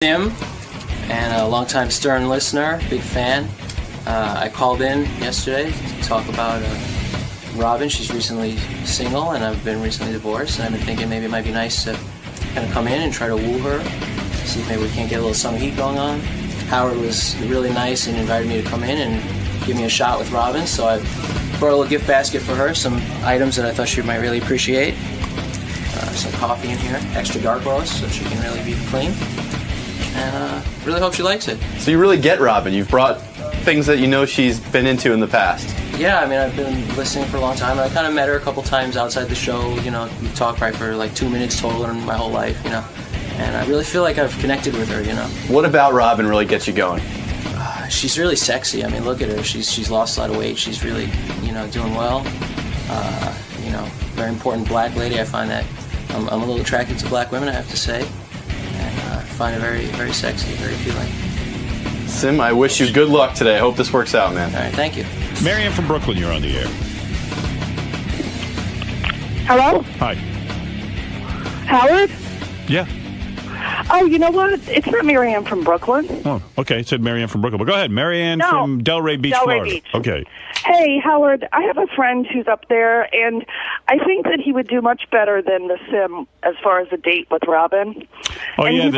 Tim, and a longtime Stern listener, big fan. I called in yesterday to talk about Robin. She's recently single, and I've been recently divorced, and I've been thinking maybe it might be nice to kind of come in and try to woo her, see if maybe we can't get a little summer heat going on. Howard was really nice and invited me to come in and give me a shot with Robin, so I brought a little gift basket for her, some items that I thought she might really appreciate. Some coffee in here, extra dark roast, so she can really be clean. And really hope she likes it. So you really get Robin. You've brought things that you know she's been into in the past. Yeah, I mean, I've been listening for a long time. I kind of met her a couple times outside the show. You know, we talked probably for like 2 minutes total in my whole life, you know. And I really feel like I've connected with her, you know. What about Robin really gets you going? She's really sexy. I mean, look at her. She's lost a lot of weight. She's really, you know, doing well. You know, very important black lady. I find that I'm a little attracted to black women, I have to say. And I find it very, very sexy, very appealing. Sim, I wish you good luck today. I hope this works out, man. All right, thank you. Marianne from Brooklyn, you're on the air. Hello? Hi. Howard? Yeah. Oh, you know what? It's not Marianne from Brooklyn. Oh, okay. It said Marianne from Brooklyn. But go ahead. Marianne from Delray Beach, Florida. Beach. Okay. Hey, Howard, I have a friend who's up there, and I think that he would do much better than the Sim as far as a date with Robin. Oh, and yeah,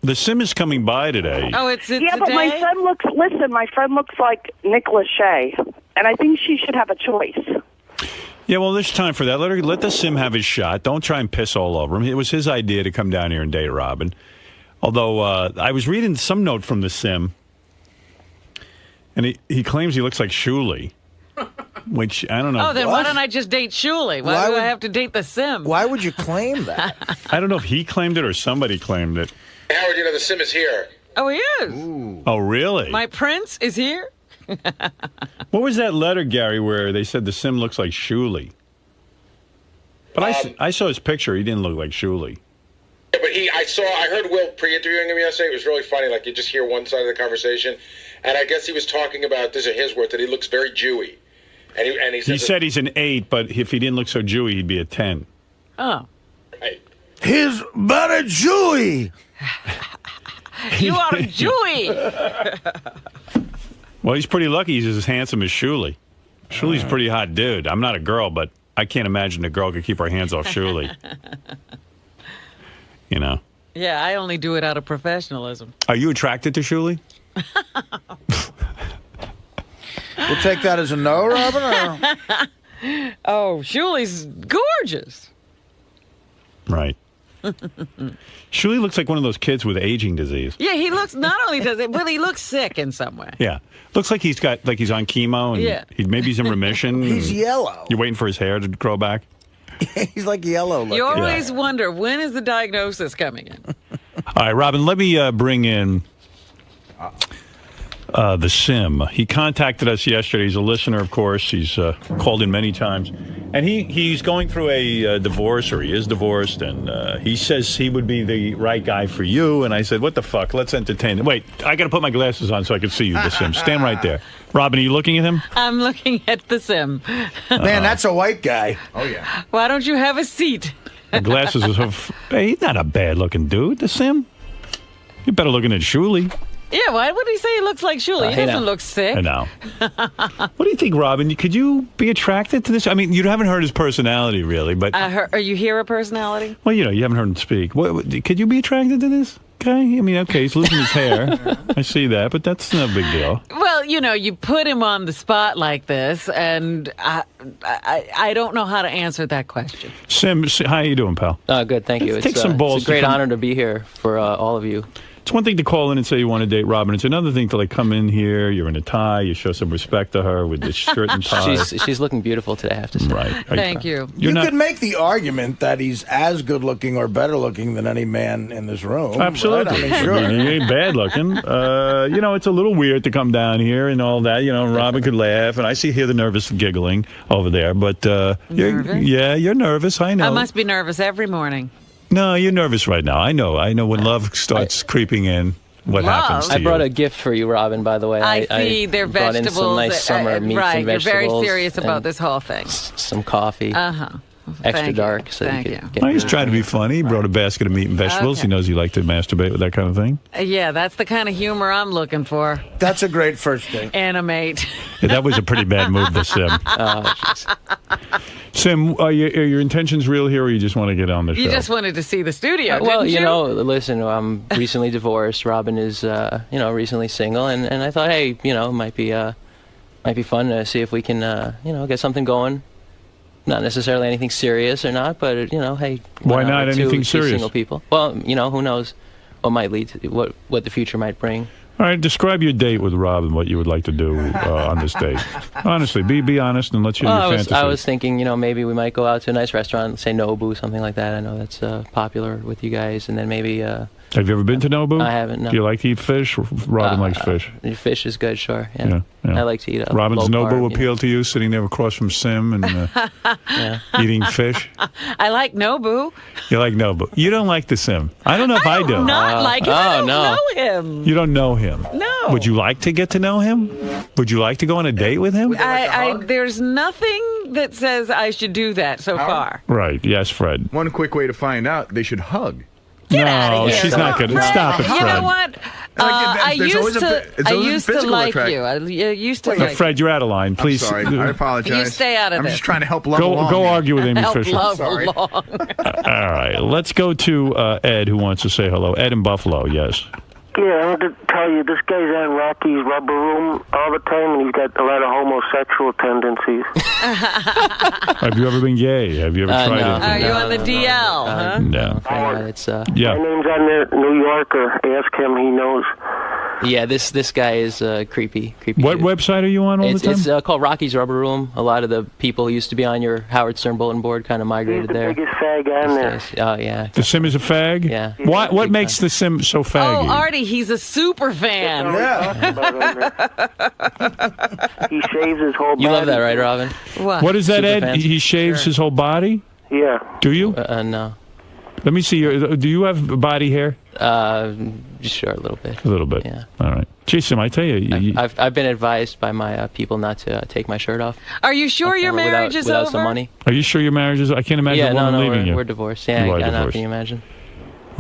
the Sim is coming by today. Oh, it's yeah, but my friend looks like Nick Lachey, and I think she should have a choice. Yeah, well, there's time for that. Let the Sim have his shot. Don't try and piss all over him. It was his idea to come down here and date Robin. Although I was reading some note from the Sim, and he claims he looks like Shuley, which I don't know. Oh, then why don't I just date Shuley? Why do I have to date the Sim? Why would you claim that? I don't know if he claimed it or somebody claimed it. Howard, you know, the Sim is here. Oh, he is. Ooh. Oh, really? My prince is here? What was that letter, Gary, where they said the Sim looks like Shuley? But I saw his picture. He didn't look like Shuley. Yeah, but I heard Will pre-interviewing him yesterday. It was really funny. Like, you just hear one side of the conversation. And I guess he was talking about, these are his words, that he looks very Jewy. And he said he's an 8, but if he didn't look so Jewy, he'd be a 10. Oh. Right. He's but a Jewy. You are Jewy. Well, he's pretty lucky he's as handsome as Shuley. Shuley's a pretty hot dude. I'm not a girl, but I can't imagine a girl could keep her hands off Shuley. You know? Yeah, I only do it out of professionalism. Are you attracted to Shuley? We'll take that as a no, Robin? Or? Oh, Shuley's gorgeous. Right. Shuley looks like one of those kids with aging disease. Yeah, he looks, not only does it, but he looks sick in some way. Yeah. Looks like he's on chemo and maybe he's in remission. He's yellow. You're waiting for his hair to grow back? He's like yellow looking. You always wonder, when is the diagnosis coming in? All right, Robin, let me bring in the Sim. He contacted us yesterday. He's a listener, of course. He's called in many times. And he's going through a divorce, or he is divorced, and he says he would be the right guy for you. And I said, what the fuck? Let's entertain him. Wait, I got to put my glasses on so I can see you, the Sim. Stand right there. Robin, are you looking at him? I'm looking at the Sim. Man, that's a white guy. Oh, yeah. Why don't you have a seat? The glasses hey, he's not a bad-looking dude, the Sim. You're better looking than Shuley. Yeah, why would he say he looks like Shuley? He doesn't look sick. I know. What do you think, Robin? Could you be attracted to this? I mean, you haven't heard his personality, really, but... Are you hear a personality? Well, you haven't heard him speak. Could you be attracted to this guy? I mean, okay, he's losing his hair. I see that, but that's no big deal. Well, you put him on the spot like this, and I don't know how to answer that question. Sim, how you doing, pal? Good, thank you. Take some balls. It's a great honor to be here for all of you. It's one thing to call in and say you want to date Robin. It's another thing to come in here. You're in a tie. You show some respect to her with this shirt and tie. She's looking beautiful today, I have to say. Right. Thank you. You could make the argument that he's as good looking or better looking than any man in this room. Absolutely. Right? I mean, sure. He ain't bad looking. It's a little weird to come down here and all that. Robin could laugh, and I hear the nervous giggling over there. But you're nervous. I know. I must be nervous every morning. No, you're nervous right now. I know when love starts creeping in, what happens to you. I brought a gift for you, Robin, by the way. I see they're vegetables. Brought in some nice summer meats and vegetables. You're very serious about this whole thing. Some coffee. Uh-huh. extra Thank you. dark. So Thank you you. could get Well, he's trying to be funny. He brought a basket of meat and vegetables. Okay. He knows you like to masturbate with that kind of thing. Yeah, that's the kind of humor I'm looking for. That's a great first date. Animate. Yeah, that was a pretty bad move, the Sim. Sim, are your intentions real here, or you just want to get on the show? You just wanted to see the studio, Well, didn't you? you know, listen, I'm recently divorced. Robin is, recently single, and I thought, hey, it might be fun to see if we can, get something going. Not necessarily anything serious or not, but hey, Why not anything two serious? single people. Well, who knows what might lead to what the future might bring. All right, describe your date with Robin, what you would like to do on this date. Honestly, be honest and let's hear your fantasy. I was thinking, maybe we might go out to a nice restaurant, say Nobu, something like that. I know that's popular with you guys, and then maybe. Have you ever been to Nobu? I haven't. No. Do you like to eat fish? Robin likes fish. Fish is good, sure. Yeah. I like to eat. Robin's low Nobu carb, appeal to you, sitting there across from Sim and eating fish? I like Nobu. You like Nobu. You don't like the Sim. I don't know if I do. Not like him. I don't no. know him. You don't know him. No. Would you like to get to know him? Would you like to go on a date with him? There's nothing that says I should do that so far. Right. Yes, Fred. One quick way to find out, they should hug. Get outta No, here. she's not good. Stop it, Fred. You know what? I there's always used to physical like attract- you. I used to Look, like you. Fred, you're out of line. Please. I'm sorry, I apologize. You stay out of I'm this. just trying to help level Go along here. argue with Amy Help Fisher. love Sorry. along. All right. Let's go to Ed, who wants to say hello. Ed in Buffalo, yes. Yeah, I want to tell you, this guy's at Rocky's Rubber Room all the time, and he's got a lot of homosexual tendencies. Have you ever been gay? Have you ever tried no. it? Are you on the DL? Huh? No. It's My Yeah. name's on there, New Yorker. Ask him, he knows. yeah. This guy is creepy. What dude. website are you on all the time? It's called Rocky's Rubber Room. A lot of the people who used to be on your Howard Stern bulletin board kind of He's migrated the there. biggest fag on there. Oh yeah. The Sim is a fag? Yeah. What makes the Sim so faggy? Oh, Artie, he's a super fan. He shaves his whole body. You love that, right, Robin? What is that, Super Ed? fans? He shaves his whole body? Yeah. Do you? No. Let me see. Do you have body hair? Sure, a little bit. A little bit. Yeah. All right. Jason, I tell you. I've been advised by my people not to take my shirt off. Are you sure your marriage is without over? some money. Are you sure your marriage is? I can't imagine a woman leaving you. We're divorced. Yeah, You are I know. divorced. Can you imagine?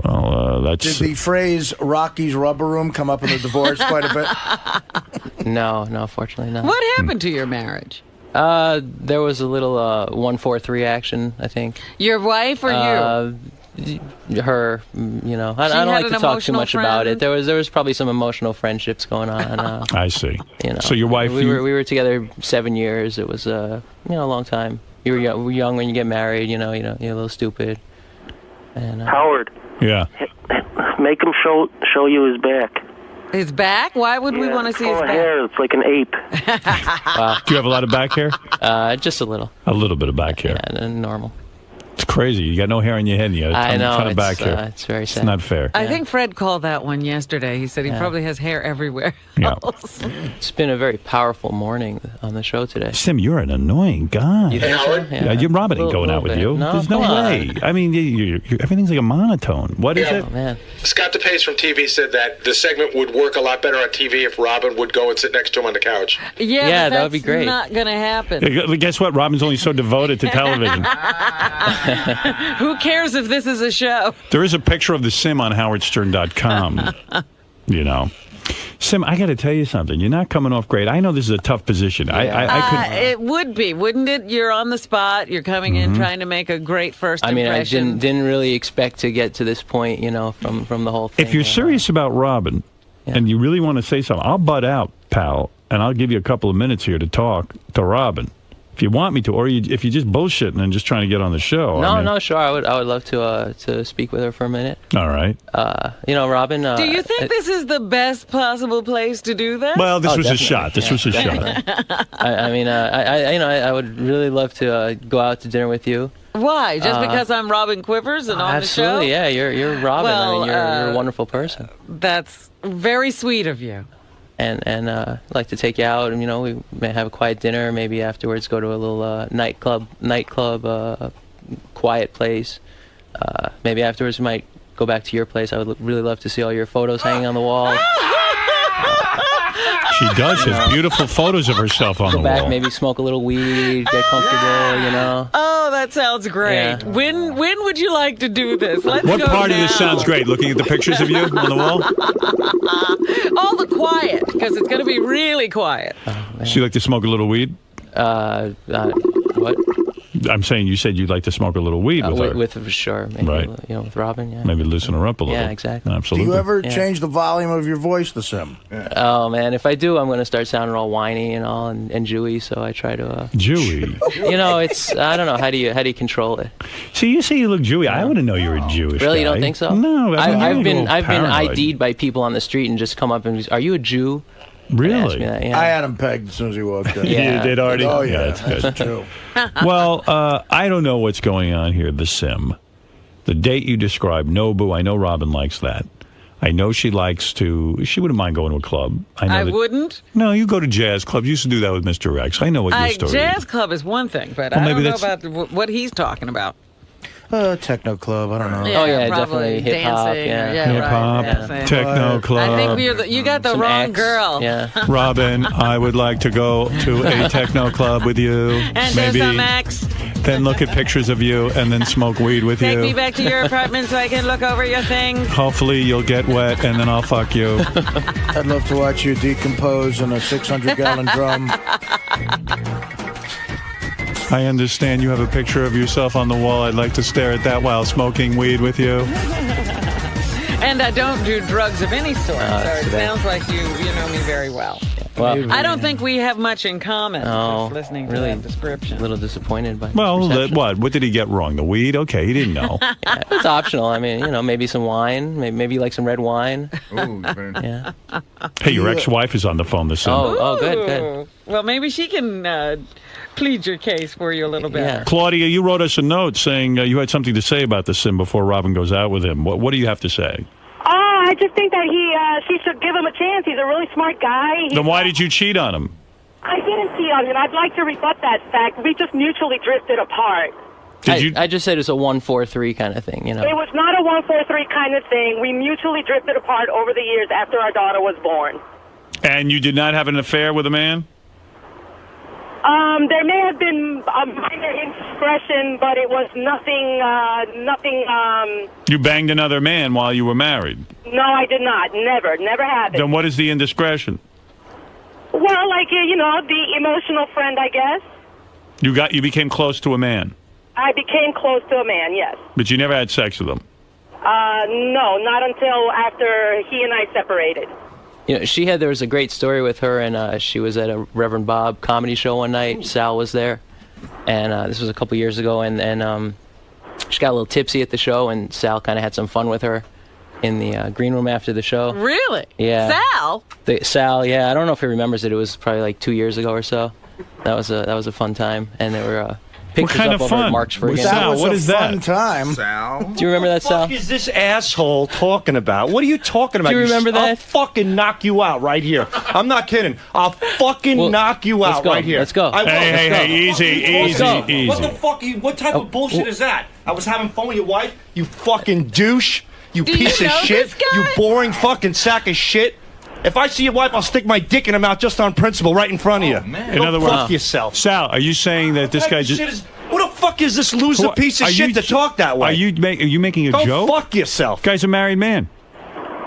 Well, that's. Did the phrase Rocky's Rubber Room come up in the divorce quite a bit? No, fortunately not. What happened to your marriage? There was a little 1-4-3 action, I think. Your wife or you? Her, I don't like to talk too much about it. There was probably some emotional friendships going on. I see. So your wife, we were together 7 years. It was a long time. You're young when you get married. You're a little stupid. And Howard. Yeah. Make him show you his back. His back? Why would we want to see his full of back? hair. It's like an ape. Do you have a lot of back hair? Just a little. A little bit of back hair. Yeah, normal. It's crazy. You got no hair on your head and you got a ton of back hair. It's very sad. It's not fair. I think Fred called that one yesterday. He said he probably has hair everywhere. Yeah. It's been a very powerful morning on the show today. Sim, you're an annoying guy. You think so? Yeah, Robin ain't going out with you. No, There's no come on. way. I mean, everything's like a monotone. What is it? Oh, man. Scott DePace from TV said that the segment would work a lot better on TV if Robin would go and sit next to him on the couch. Yeah, that would be great. Not going to happen. Guess what? Robin's only so devoted to television. Who cares if this is a show? There is a picture of the Sim on howardstern.com. Sim, I got to tell you something. You're not coming off great. I know this is a tough position. I could. It would be, wouldn't it? You're on the spot. You're coming in trying to make a great first impression. I didn't really expect to get to this point, from the whole thing. If you're serious about Robin and you really want to say something, I'll butt out, pal, and I'll give you a couple of minutes here to talk to Robin. If you want me to, or if you're just bullshitting and just trying to get on the show. No, sure. I would love to speak with her for a minute. All right. Robin. Do you think this is the best possible place to do that? Well, this was definitely. a shot. This was a shot. I would really love to go out to dinner with you. Why? Just because I'm Robin Quivers and on the show? Absolutely, yeah. You're Robin. Well, you're a wonderful person. That's very sweet of you. And I'd like to take you out, and we may have a quiet dinner. Maybe afterwards, go to a little nightclub, quiet place. Maybe afterwards, we might go back to your place. I would really love to see all your photos hanging on the wall. She does. She has beautiful photos of herself on the Go back, wall. maybe smoke a little weed, get comfortable. Oh, that sounds great. Yeah. When would you like to do this? Let's What go part now. of this sounds great? Looking at the pictures of you on the wall? All the quiet, because it's going to be really quiet. So you like to smoke a little weed? What? I'm saying you said you'd like to smoke a little weed with her. With sure, maybe, Right. with Robin, yeah. Maybe loosen her up a little. Yeah, exactly. Do Absolutely. you ever change the volume of your voice, the Sim? Oh man, if I do, I'm gonna start sounding all whiny and all and Jewy. So I try to. Jewy. It's I don't know how do you control it? See, you say you look Jewy. I wouldn't know you're a Jewish Really, guy. you don't think so? No, I've been paranoid. ID'd by people on the street and just come up and are you a Jew? Ask Really? me that, yeah. I had him pegged as soon as he walked in. Yeah. You did already? Oh, yeah. That's good. That's true. Well, I don't know what's going on here, the Sim. The date you described, Nobu, I know Robin likes that. I know she wouldn't mind going to a club. I wouldn't. No, you go to jazz clubs. You used to do that with Mr. X. I know what your story Jazz is. club is one thing, but Well, I maybe don't know about what he's talking about. Techno club, I don't know. Oh, yeah, probably definitely hip-hop, dancing, yeah. Hip-hop, dancing. techno club. I think you got the Some wrong X, girl. Yeah. Robin, I would like to go to a techno club with you. And Maybe do some X. then look at pictures of you and then smoke weed with Take you. me back to your apartment so I can look over your things. Hopefully you'll get wet and then I'll fuck you. I'd love to watch you decompose in a 600-gallon drum. I understand you have a picture of yourself on the wall. I'd like to stare at that while smoking weed with you. And I don't do drugs of any sort, so it too bad. sounds like you know me very well. Well, I don't think we have much in common. Oh, Just listening to really? that description. a little disappointed by Well, this reception. what did he get wrong? The weed? Okay, he didn't know. Yeah, it's optional. I mean, maybe some wine, maybe like some red wine. Ooh, very- Yeah. Hey, your ex-wife is on the phone this Sim. Oh, good. Ooh. Well, maybe she can plead your case for you a little better. Yeah. Claudia, you wrote us a note saying you had something to say about the Sim before Robin goes out with him. What do you have to say? Oh, I just think that she should give him a chance. He's a really smart guy. Then why did you cheat on him? I didn't cheat on him. I'd like to rebut that fact. We just mutually drifted apart. I just said it's a 1-4-3 kind of thing, It was not a 1-4-3 kind of thing. We mutually drifted apart over the years after our daughter was born. And you did not have an affair with a man? There may have been a minor indiscretion, but it was nothing. You banged another man while you were married. No, I did not. Never happened. Then what is the indiscretion? Well, like the emotional friend, I guess. You became close to a man, I became close to a man, yes. but you never had sex with him. No, not until after he and I separated. There was a great story with her, and she was at a Reverend Bob comedy show one night. Sal was there, and this was a couple years ago, and she got a little tipsy at the show, and Sal kind of had some fun with her in the green room after the show. Really? Yeah. Sal? Sal, yeah. I don't know if he remembers it. It was probably like 2 years ago or so. That was a fun time, and there were pictures kind up of over fun? at Mark's for That was what a is fun that? time. Sal. Do you remember that, Sal? What the fuck is this asshole talking about? What are you talking about? Do you remember that? I'll fucking knock you out right here. I'm not kidding. I'll fucking knock you let's out go. right here. Let's go. I will. Hey, easy, go. easy. What the fuck? What type of bullshit is that? I was having fun with your wife. You fucking douche. You Do you piece of know shit. this guy? You boring fucking sack of shit. If I see your wife, I'll stick my dick in her mouth just on principle, right in front of you. man. In Go other fuck words, yourself. Sal, are you saying that this guy just? Who the fuck is this loser piece of shit to talk that way? Are you making a Go joke? fuck yourself. Guy's a married man.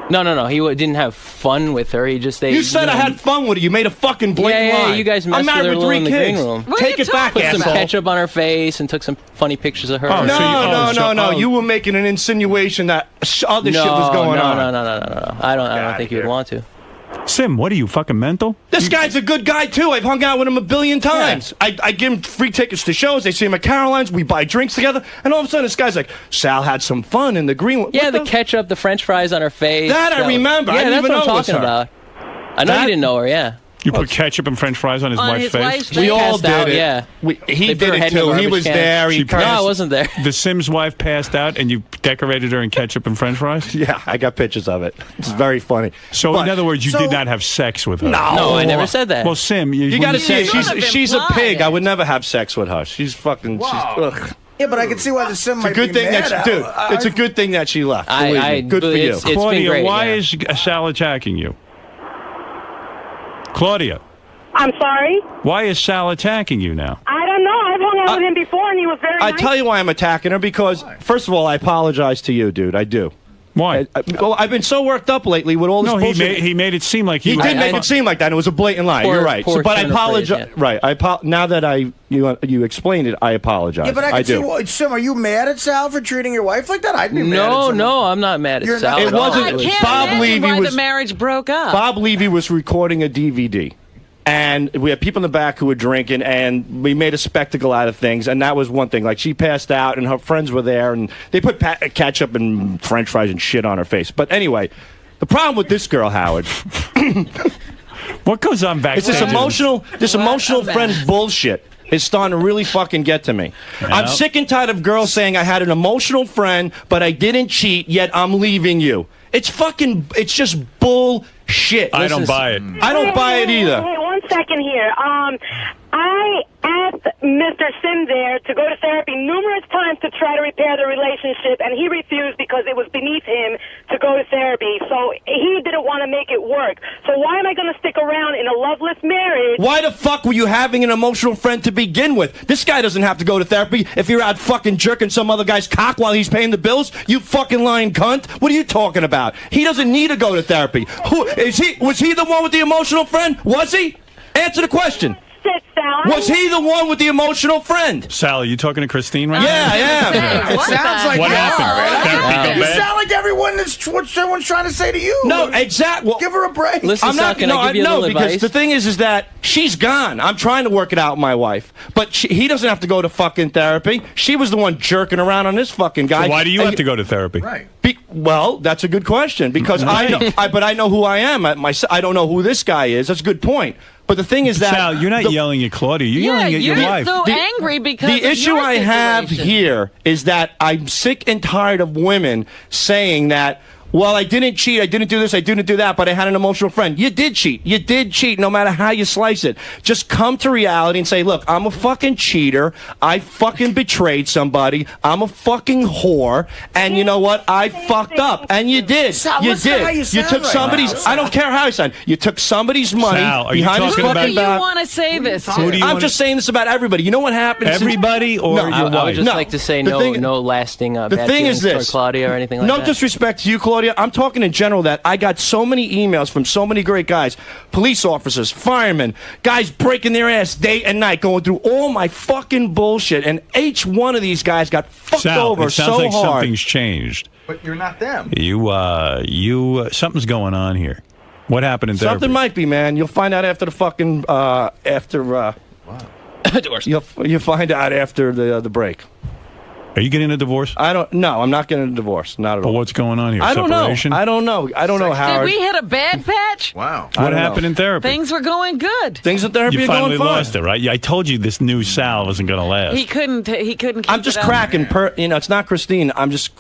No. He didn't have fun with her. He just You said I had fun with her. You made a fucking blatant Yeah, lie. you guys messed I'm married with her with 3 in the kids. green room. What are Take you it back, talking Put some asshole. ketchup on her face and took some funny pictures of her. Oh, so you- No. oh. You were making an insinuation that other shit was going on. No. I don't think you would want to. Sim, what are you, fucking mental? This guy's a good guy, too. I've hung out with him a billion times. I give him free tickets to shows. They see him at Caroline's. We buy drinks together. And all of a sudden, this guy's like, Sal had some fun in the green room. Yeah, the ketchup, the French fries on her face. That I remember. Yeah, I didn't that's even what I'm know it was talking her. about. I know That- you didn't know her. Yeah. You put ketchup and French fries on his On wife's his face? wife's We all passed did out, it. yeah. He They put her did head it, in a too. He garbage was can. there. He No, I wasn't there. The Sims wife passed out and you decorated her in ketchup and French fries? Yeah, I got pictures of it. It's very funny. So, But- in other words, you so- did not have sex with her? No. No, I never said that. Well, Sim, You got to see it. sort of She's a implied pig. it. I would never have sex with her. She's fucking. Ugh. Yeah, but I can see why the Sim It's might a good be thing mad that at dude. her. It's a good thing that she left. Believe me. Good for you. It's been Claudia, great, why yeah. is Sal attacking you? Claudia, I'm sorry. why is Sal attacking you now? I don't know. I've hung with him before, and he was very I nice. tell you why I'm attacking her, because, first of all, I apologize to you, dude. I do. Why? Well, I've been so worked up lately with all this bullshit. He made it seem like he did make it seem like that. It was a blatant lie. You're right. But I apologize. Right. Now that you explained it, I apologize. Yeah, but I do. can see, Sim, are you mad at Sal for treating your wife like that? I'd be mad at someone. No, I'm not mad at Sal. It wasn't. I can't Bob imagine Levy why was. the marriage broke up. Bob Levy was recording a DVD. And we had people in the back who were drinking, and we made a spectacle out of things, and that was one thing. Like, she passed out, and her friends were there, and they put ketchup and French fries and shit on her face. But anyway, the problem with this girl, Howard... What goes on back? It's this emotional friend bullshit. It's starting to really fucking get to me. Yep. I'm sick and tired of girls saying I had an emotional friend, but I didn't cheat, yet I'm leaving you. It's just bullshit. I don't buy it. I don't buy it either. Hey, 1 second here. I asked Mr. Sim there to go to therapy numerous times to try to repair the relationship, and he refused because it was beneath him to go to therapy. So he didn't want to make it work. So why am I going to stick around in a loveless marriage? Why the fuck were you having an emotional friend to begin with? This guy doesn't have to go to therapy if you're out fucking jerking some other guy's cock while he's paying the bills. You fucking lying cunt. What are you talking about? He doesn't need to go to therapy. Was he the one with the emotional friend? Was he? Answer the question. Was he the one with the emotional friend? Sal, are you talking to Christine right now? Yeah, I am. It sounds like what you happened? are. Therapy You go bad? sound like everyone what everyone's trying to say to you. No, exactly. Well, give her a break. Listen, Sal, can I give you a little because advice? the thing is that she's gone. I'm trying to work it out with my wife, but he doesn't have to go to fucking therapy. She was the one jerking around on this fucking guy. So why do you have to go to therapy? Right. Well, that's a good question because but I know who I am. I don't know who this guy is. That's a good point. But the thing is that Sal, you're not yelling at Claudia. You're yelling at your wife. So angry because the of issue your I have situation. here is that I'm sick and tired of women saying that, well, I didn't cheat, I didn't do this, I didn't do that, but I had an emotional friend. You did cheat. You did cheat, no matter how you slice it. Just come to reality and say, look, I'm a fucking cheater. I fucking betrayed somebody. I'm a fucking whore. And you know what? I fucked up. And you did. Sal, You listen to how did. you You sound took right somebody's... now. I don't care how you sound. You took somebody's money Sal, are you behind his talking fucking Who do you back. want to say this to? Who do you I'm wanna- just saying this about everybody. You know what happened? Everybody or your I wife? would just No, like to say the no, thing- no lasting The bad thing feelings is this. toward Claudia or anything like No that. disrespect to you, Claudia. I'm talking in general that I got so many emails from so many great guys, police officers, firemen, guys breaking their ass day and night, going through all my fucking bullshit, and each one of these guys got fucked Sal, over it sounds so like hard. something's changed. But you're not them. Something's going on here. What happened in therapy? Something might be, man. You'll find out after the fucking You'll find out after the break. Are you getting a divorce? No, I'm not getting a divorce. Not at all. But what's going on here? I don't know. Separation? I don't know, Did Howard. we hit a bad patch? Wow. What happened in therapy? Things were going good. Things in therapy You are going finally fine. lost it, right? Yeah, I told you this new Sal wasn't going to last. He couldn't. He couldn't. Keep I'm just it up. cracking. It's not Christine. I'm just.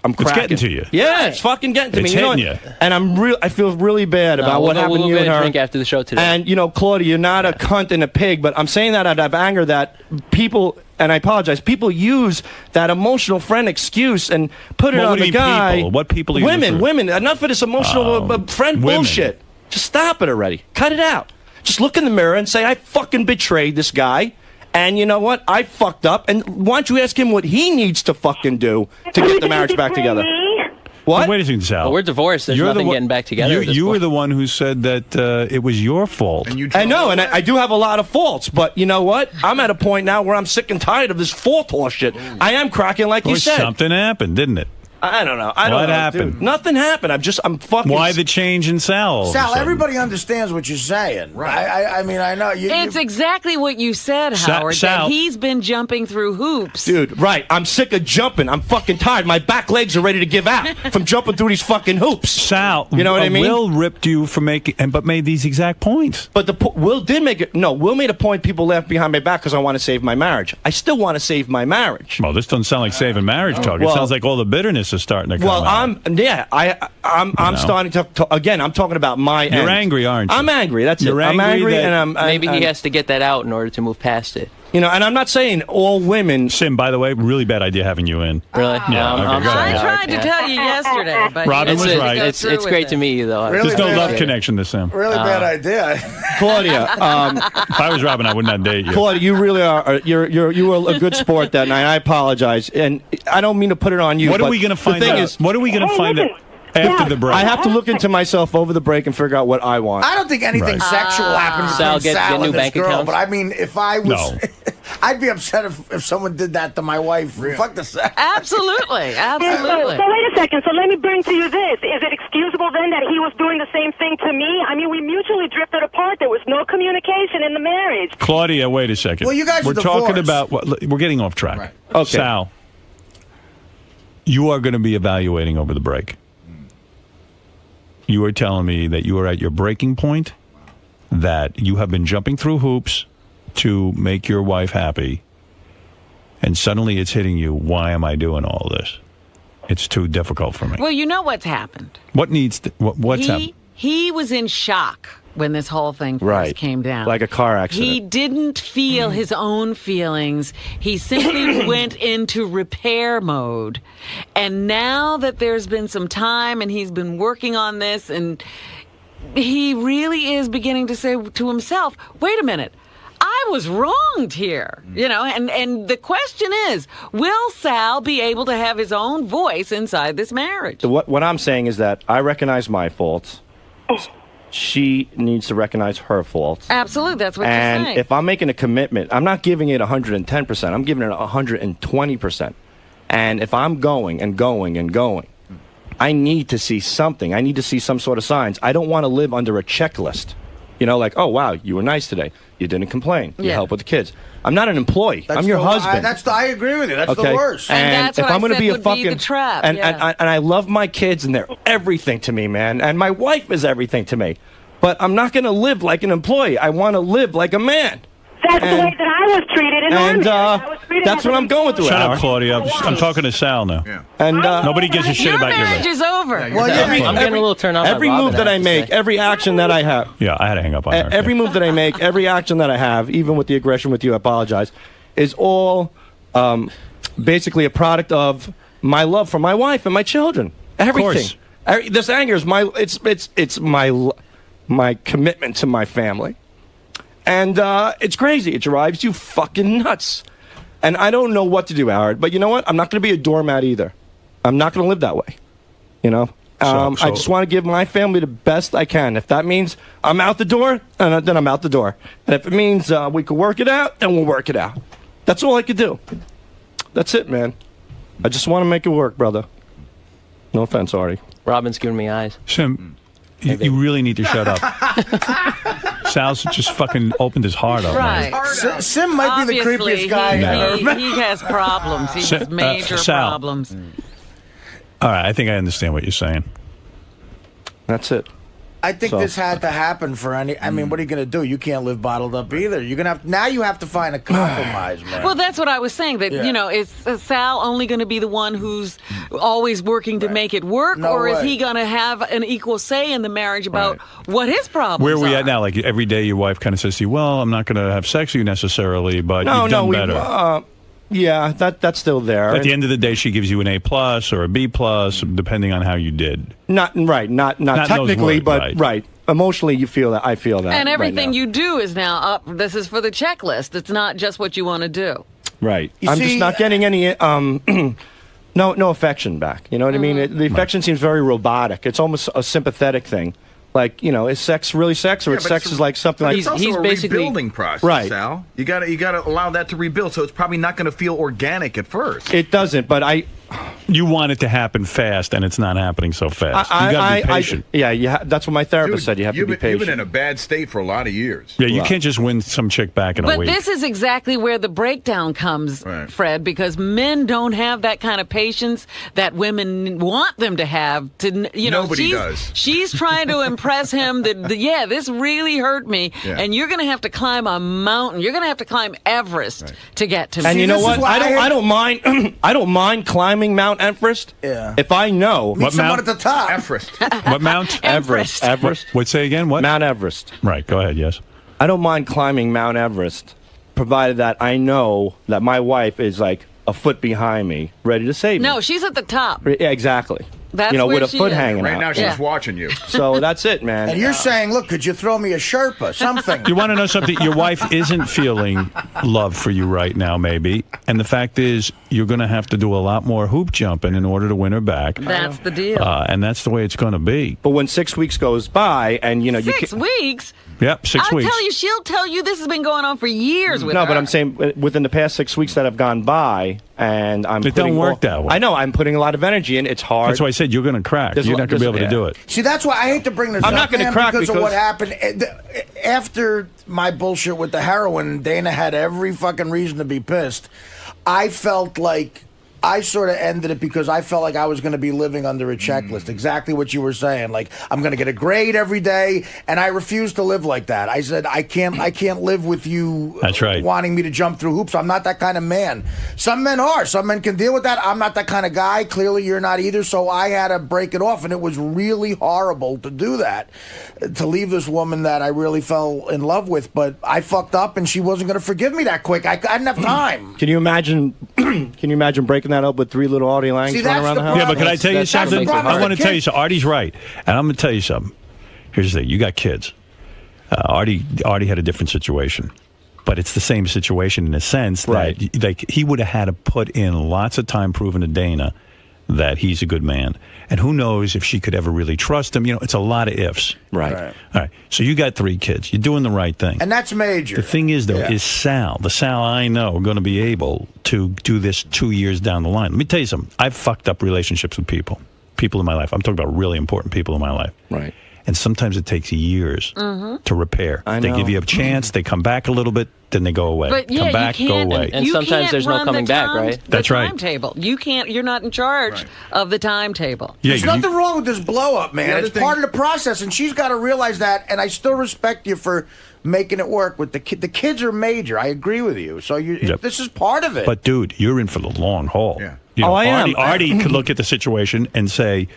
I'm cracking. getting to you. Yeah, it's fucking getting to It's me. You know hitting what? you. And I feel really bad about what happened to you and her. Drink after the show today. And Claudia, you're not a cunt and a pig, but I'm saying that out of anger that people. And I apologize. People use that emotional friend excuse and put it Well, on what do the you mean guy. people? What people are you Women. referring- Enough of this emotional friend women. bullshit. Just stop it already. Cut it out. Just look in the mirror and say, I fucking betrayed this guy. And you know what? I fucked up. And why don't you ask him what he needs to fucking do to get the marriage back together? What? Wait a second, Sal. Well, we're divorced. There's You're the nothing one- getting back together. at this You were point. the one who said that it was your fault. I know, and I do have a lot of faults, but you know what? I'm at a point now where I'm sick and tired of this fault horse shit. I am cracking, like you Well, said. something happened, didn't it? I don't know. I don't What know, happened? dude. Nothing happened. I'm fucking. Why the change in Sal? all of a Sal, sudden? everybody understands what you're saying. Right. I mean, I know. It's exactly what you said, Howard. Sal- that he's been jumping through hoops. Dude, right. I'm sick of jumping. I'm fucking tired. My back legs are ready to give out from jumping through these fucking hoops. Sal, you know what I mean? Will ripped you for but made these exact points. But Will did make it. No, Will made a point. People left behind my back because I want to save my marriage. I still want to save my marriage. Well, this doesn't sound like saving marriage talk. It Well- sounds like all the bitterness is starting to come out. I'm starting to again. I'm talking about my. You're end. angry, aren't you? I'm angry. That's You're it. I'm angry angry, that- and I'm Maybe he I'm- has to get that out in order to move past it. You know, and I'm not saying all women. Sim, by the way, really bad idea having you in. Really? Yeah. Okay, go I ahead. tried to tell you yesterday, but Robin was right. It's great to meet you, though. There's no love connection to Sim. Really bad idea. Claudia, if I was Robin, I would not date you. Claudia, you really are. You were a good sport that night. I apologize, and I don't mean to put it on you. What are but we going to find the thing out? Is, what are we going to find out after the break? I have to look into myself over the break and figure out what I want. I don't think anything sexual happens Sal, between get Sal new and this bank girl. accounts? But I mean, if I was, No. I'd be upset if someone did that to my wife. Fuck the sex. Absolutely. So wait a second. So let me bring to you this. Is it excusable then that he was doing the same thing to me? I mean, we mutually drifted apart. There was no communication in the marriage. Claudia, wait a second. Well, you guys we're are talking divorced. about. We're getting off track. Right. Okay. Sal, you are going to be evaluating over the break. You are telling me that you are at your breaking point, that you have been jumping through hoops to make your wife happy, and suddenly it's hitting you. Why am I doing all this? It's too difficult for me. Well, you know what's happened. What's happened? He was in shock when this whole thing first came down. Like a car accident. He didn't feel his own feelings. He simply went into repair mode. And now that there's been some time and he's been working on this, and he really is beginning to say to himself, wait a minute, I was wronged here, you know, and the question is, will Sal be able to have his own voice inside this marriage? What I'm saying is that I recognize my faults. She needs to recognize her faults. Absolutely, that's what you're saying. And if I'm making a commitment, I'm not giving it 110%. I'm giving it 120%. And if I'm going and going and going, I need to see something. I need to see some sort of signs. I don't want to live under a checklist. You know, like, oh, wow, you were nice today. You didn't complain. You helped with the kids. I'm not an employee. I'm your husband. I agree with you. That's the worst. And that's if what I'm I going to said be a would fucking be the trap. and I love my kids and they're everything to me, man. And my wife is everything to me. But I'm not going to live like an employee. I want to live like a man. That's the way that I was treated in And Army. that's what I'm going through. Shut Howard. up, Claudia. I'm talking to Sal now. Yeah. And nobody gives a shit Your about your marriage life. is over. I'm getting a little turned off. Every move that I make, every action that I have, Yeah, I had to hang up on her. every move that I make, every action that I have, even with the aggression with you, I apologize, is all basically a product of my love for my wife and my children. Everything. This anger is it's my commitment to my family. And it's crazy. It drives you fucking nuts. And I don't know what to do, Howard. But you know what? I'm not going to be a doormat either. I'm not going to live that way. You know? I just want to give my family the best I can. If that means I'm out the door, then I'm out the door. And if it means we could work it out, then we'll work it out. That's all I could do. That's it, man. I just want to make it work, brother. No offense, Artie. Robin's giving me eyes. Sim, you really need to shut up. Sal's just fucking opened his heart up. Right. Sim might be the creepiest guy I ever met. He has problems. He has major Sal. problems. All right, I think I understand what you're saying. That's it. I think this had to happen for any. I mean, what are you going to do? You can't live bottled up either. You're gonna have now. You have to find a compromise, man. Well, that's what I was saying. That you know, is Sal only going to be the one who's always working to make it work, or is he going to have an equal say in the marriage about what his problems Where are we are? at now? Like every day, your wife kind of says to you, "Well, I'm not going to have sex with you necessarily, but you've done better." Yeah, that's still there. At the end of the day, she gives you an A+ or a B+, depending on how you did. Not technically, but right. Emotionally, you feel that. I feel that. And everything right you do is now up. This is for the checklist. It's not just what you want to do. Right. I'm just not getting any no affection back. You know what I mean? The affection seems very robotic. It's almost a sympathetic thing. Like, you know, is sex really sex, or sex is like something like it's also a rebuilding process, right? Sal. You gotta allow that to rebuild. So it's probably not going to feel organic at first. It doesn't, but you want it to happen fast, and it's not happening so fast. You got to be patient. That's what my therapist said. You have to be patient. You've been in a bad state for a lot of years. Yeah, you can't just win some chick back in a week. But this is exactly where the breakdown comes, Fred, because men don't have that kind of patience that women want them to have. Nobody does. She's trying to impress him that this really hurt me, and you're going to have to climb a mountain. You're going to have to climb Everest to get to me. And you know what? I don't mind. I don't mind climbing Mount Everest. Yeah. If I know meet someone at the top. Everest. What Mount? Everest. What? Say again. What? Mount Everest. Right. Go ahead. Yes. I don't mind climbing Mount Everest provided that I know that my wife is like a foot behind me, ready to save me. No, she's at the top. Yeah, exactly. That's with where a she foot is. hanging Right out. now, she's watching you. So that's it, man. And you're saying, look, could you throw me a Sherpa, something? You want to know something? Your wife isn't feeling love for you right now, maybe. And the fact is, you're going to have to do a lot more hoop jumping in order to win her back. That's the deal. And that's the way it's going to be. But when 6 weeks goes by, and you 6 weeks? Yep, 6 weeks. I'll tell you, she'll tell you this has been going on for years with her. No, but I'm saying within the past 6 weeks that have gone by, and I'm It don't work that way. I know, I'm putting a lot of energy in. It's hard. That's why I said you're going to crack. You're not going to be able to do it. See, that's why I hate to bring this up. I'm not gonna man, crack because of because- what happened. After my bullshit with the heroin, Dana had every fucking reason to be pissed. I felt like I sort of ended it because I felt like I was going to be living under a checklist. Exactly what you were saying. Like, I'm going to get a grade every day, and I refused to live like that. I said, I can't live with you. That's right. Wanting me to jump through hoops. I'm not that kind of man. Some men are. Some men can deal with that. I'm not that kind of guy. Clearly, you're not either. So I had to break it off, and it was really horrible to do that, to leave this woman that I really fell in love with. But I fucked up, and she wasn't going to forgive me that quick. I didn't have time. Can you imagine? Can you imagine breaking that up with 3 little Artie Langs See, running that's around the the house? Yeah, but can I tell you That's the something? problem. I want to The tell you kid- something. Artie's right. And I'm going to tell you something. Here's the thing. You got kids. Artie had a different situation. But it's the same situation in a sense that like he would have had to put in lots of time proving to Dana that he's a good man. And who knows if she could ever really trust him. You know, it's a lot of ifs. Right. All right. So you got 3 kids. You're doing the right thing. And that's major. The thing is, though, is Sal, the Sal I know, going to be able to do this 2 years down the line. Let me tell you something. I've fucked up relationships with people in my life. I'm talking about really important people in my life. Right. And sometimes it takes years to repair. I They know. give you a chance. They come back a little bit, then they go away. But yeah, come back, you go can't, away. And you sometimes can't there's no run coming the back, time- right? the That's right. timetable. You can't. You're not in charge of the timetable. Yeah, There's nothing wrong with this blow up, man. other It's thing- part of the process, and she's got to realize that. And I still respect you for making it work with the kid. The kids are major. I agree with you. So this is part of it. But, dude, you're in for the long haul. Yeah. You know, I am. Artie could look at the situation and say,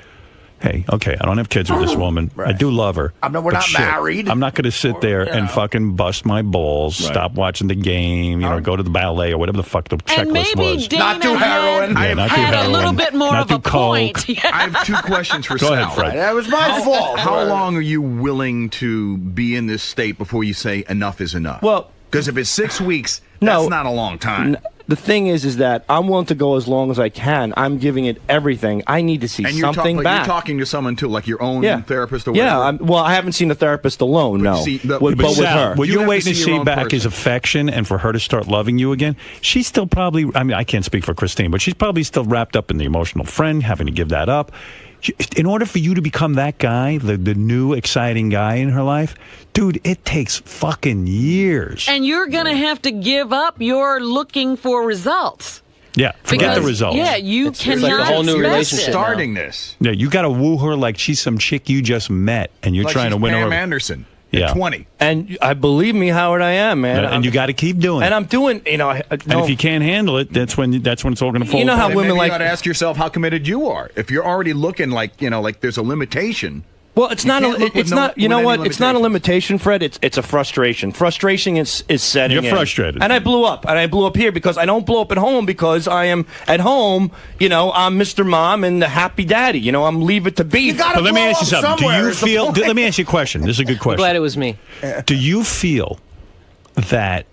hey, okay, I don't have kids with this woman. I do love her. We're but not shit, married. I'm not going to sit there and fucking bust my balls, stop watching the game, go to the ballet or whatever the fuck the And checklist maybe was. Dana Not too heroin. Yeah, not too had a heroin, little bit more not of a too coke. point. I have 2 questions for Go Sal. ahead, Fred. that was my fault. How long are you willing to be in this state before you say enough is enough? Well, because if it's 6 weeks, No. that's not a long time. The thing is that I'm willing to go as long as I can. I'm giving it everything. I need to see And you're, something but back. you're talking to someone too, like your own therapist or Yeah, whatever. well, I haven't seen a therapist alone, But no. you see, but but with Sal, her. what You you're have to waiting to see your see own back is person. affection and for her to start loving you again. She's still probably, I mean, I can't speak for Christine, but she's probably still wrapped up in the emotional friend, having to give that up. In order for you to become that guy, the new exciting guy in her life, dude, it takes fucking years. And you're going to have to give up your looking for results. Yeah, forget Because, the results. Yeah, you It's cannot like a whole new expect relationship it. now. Starting this. Yeah, you got to woo her like she's some chick you just met, and you're Like trying to she's win her Pam over. Anderson Yeah. at 20. And I believe me, Howard, I am, man. And you got to keep doing it. And I'm doing, And if you can't handle it, that's when it's all going to fall. You know how apart. women Maybe like- you got to ask yourself how committed you are. If you're already looking like there's a limitation. Well, it's You not. can't look with It's no- not. You with know any what? It's not a limitation, Fred. It's a frustration. Frustration is setting. You're in. frustrated. And I blew up. And I blew up here because I don't blow up at home because I am at home. I'm Mr. Mom and the happy daddy. I'm Leave It to Beaver. gotta But let me blow ask you up something. Do somewhere you is the feel? point. Let me ask you a question. This is a good I'm question. glad it was me. Do you feel that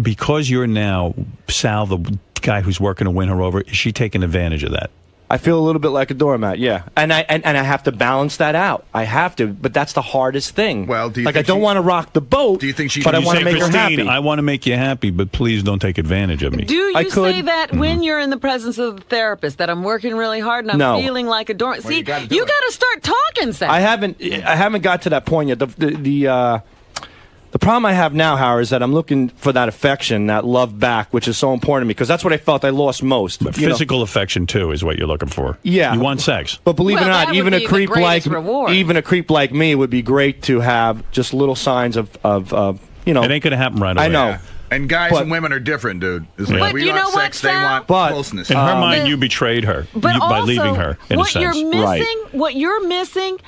because you're now Sal, the guy who's working to win her over, is she taking advantage of that? I feel a little bit like a doormat, yeah, and I have to balance that out. I have to, but that's the hardest thing. Well, do you I think don't want to rock the boat. Do you think she? But I You want say, to make her Christine, happy. I want to make you happy, but please don't take advantage of me. Do you I could. say that when you're in the presence of the therapist that I'm working really hard and I'm No. feeling like a dork? See, you gotta do you it. got to start talking, Sal. I haven't got to that point yet. The problem I have now, Howard, is that I'm looking for that affection, that love back, which is so important to me because that's what I felt I lost most. But physical affection too is what you're looking for. Yeah. You want sex. But believe it or Well, not, that even would a be the creep like greatest reward. me would be great to have just little signs of It ain't going to happen right away. I know. Yeah. And guys But- and women are different, dude. It's But like we you want know what, sex, they Sal? want But- closeness. In her mind, the- you betrayed her But by also, leaving her, in a what sense. you're missing, Right. what you're missing,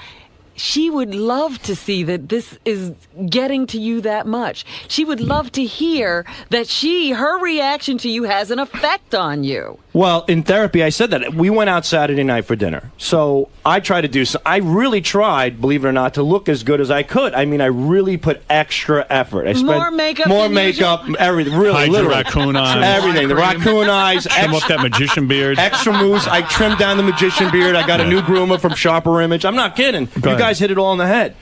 she would love to see that this is getting to you that much. She would love to hear that her reaction to you has an effect on you. Well, in therapy, I said that. We went out Saturday night for dinner. So I tried to do so. I really tried, believe it or not, to look as good as I could. I mean, I really put extra effort. I spent more makeup, everything. Really, hide literally. your raccoon eyes. Everything. The raccoon eyes. Trim up that magician beard. Extra mousse. I trimmed down the magician beard. I got a new groomer from Sharper Image. I'm not kidding. You guys hit it all on the head.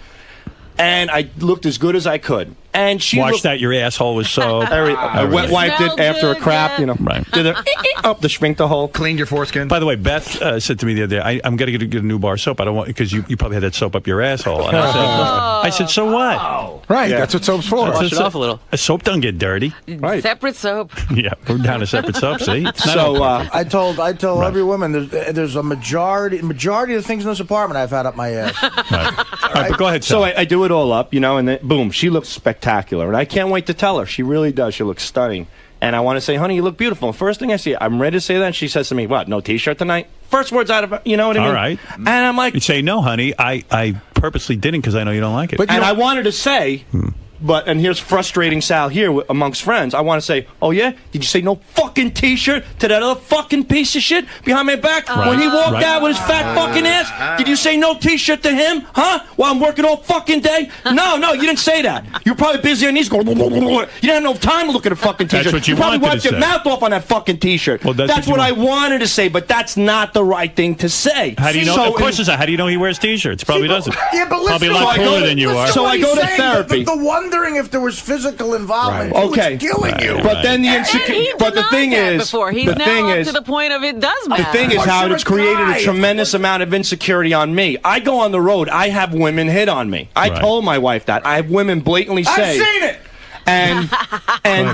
And I looked as good as I could. And she washed out your asshole with soap. I wet wiped it after a crap, Right. Did it up the sphincter hole. Cleaned your foreskin. By the way, Beth said to me the other day, I'm going to get a new bar of soap. I don't want, because you probably had that soap up your asshole. And I said, so what? Right, that's what soap's for. Wash it off a little. A soap don't get dirty. Right. Separate soap. Yeah, we're down to separate soap, see? So I told every woman there's a majority of the things in this apartment I've had up my ass. All right, but go ahead, So Sal. I do it all up, and then boom, she looks spectacular. And I can't wait to tell her. She really does. She looks stunning. And I want to say, honey, you look beautiful. First thing I see, I'm ready to say that. And she says to me, what, no T-shirt tonight? First words out of her, you know what I mean? All right. And I'm like... You'd say, no, honey, I purposely didn't because I know you don't like it. And I wanted to say... and here's frustrating Sal here amongst friends. I want to say, oh yeah? Did you say no fucking T-shirt to that other fucking piece of shit behind my back when he walked out with his fat fucking ass? Did you say no T-shirt to him? Huh? While I'm working all fucking day? No, you didn't say that. You're probably busy on these going, you didn't have no time to look at a fucking T-shirt. That's what you probably wanted wiped to your say. mouth off on that fucking T-shirt. Well, that's what what I you wanted to say, but that's not the right thing to say. How do you know? So Of course it's not. How do you know he wears T-shirts? Probably doesn't. Yeah, but listen, Probably a lot cooler than you are. So I go to therapy. The wondering if there was physical involvement. Right. It was killing you. But then the insecurity. But the thing is, before. He's the now thing up is, to the point of it does matter. the thing is how it's created a tremendous amount of insecurity on me. I go on the road. I have women hit on me. I told my wife that. I have women blatantly say. I've seen it. And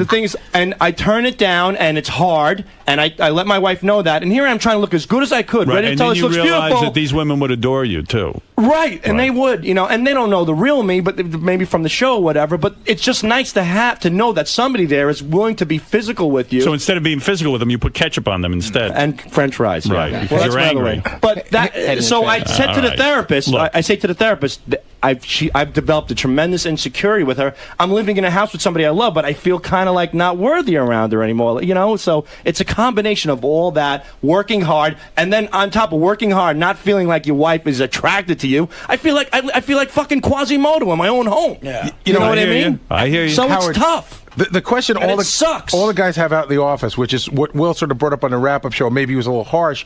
the thing is, and I turn it down, and it's hard, and I let my wife know that. And here I am trying to look as good as I could, ready to and tell her then she you looks realize beautiful. that these women would adore you too. Right, and they would, and they don't know the real me, but maybe from the show or whatever. But it's just nice to know that somebody there is willing to be physical with you. So instead of being physical with them, you put ketchup on them instead. And French fries, right? Yeah. Because you're angry. But that, so I said to the therapist, I say to the therapist, I've developed a tremendous insecurity with her. I'm living in a house with somebody I love, but I feel kind of like not worthy around her anymore. So it's a combination of all that, working hard, and then on top of working hard, not feeling like your wife is attracted to you. I feel like fucking Quasimodo in my own home. Yeah. You know what I mean? I hear you. So Howard, it's tough. The question And it sucks. all the guys have out in the office, which is what Will sort of brought up on the wrap-up show, maybe he was a little harsh,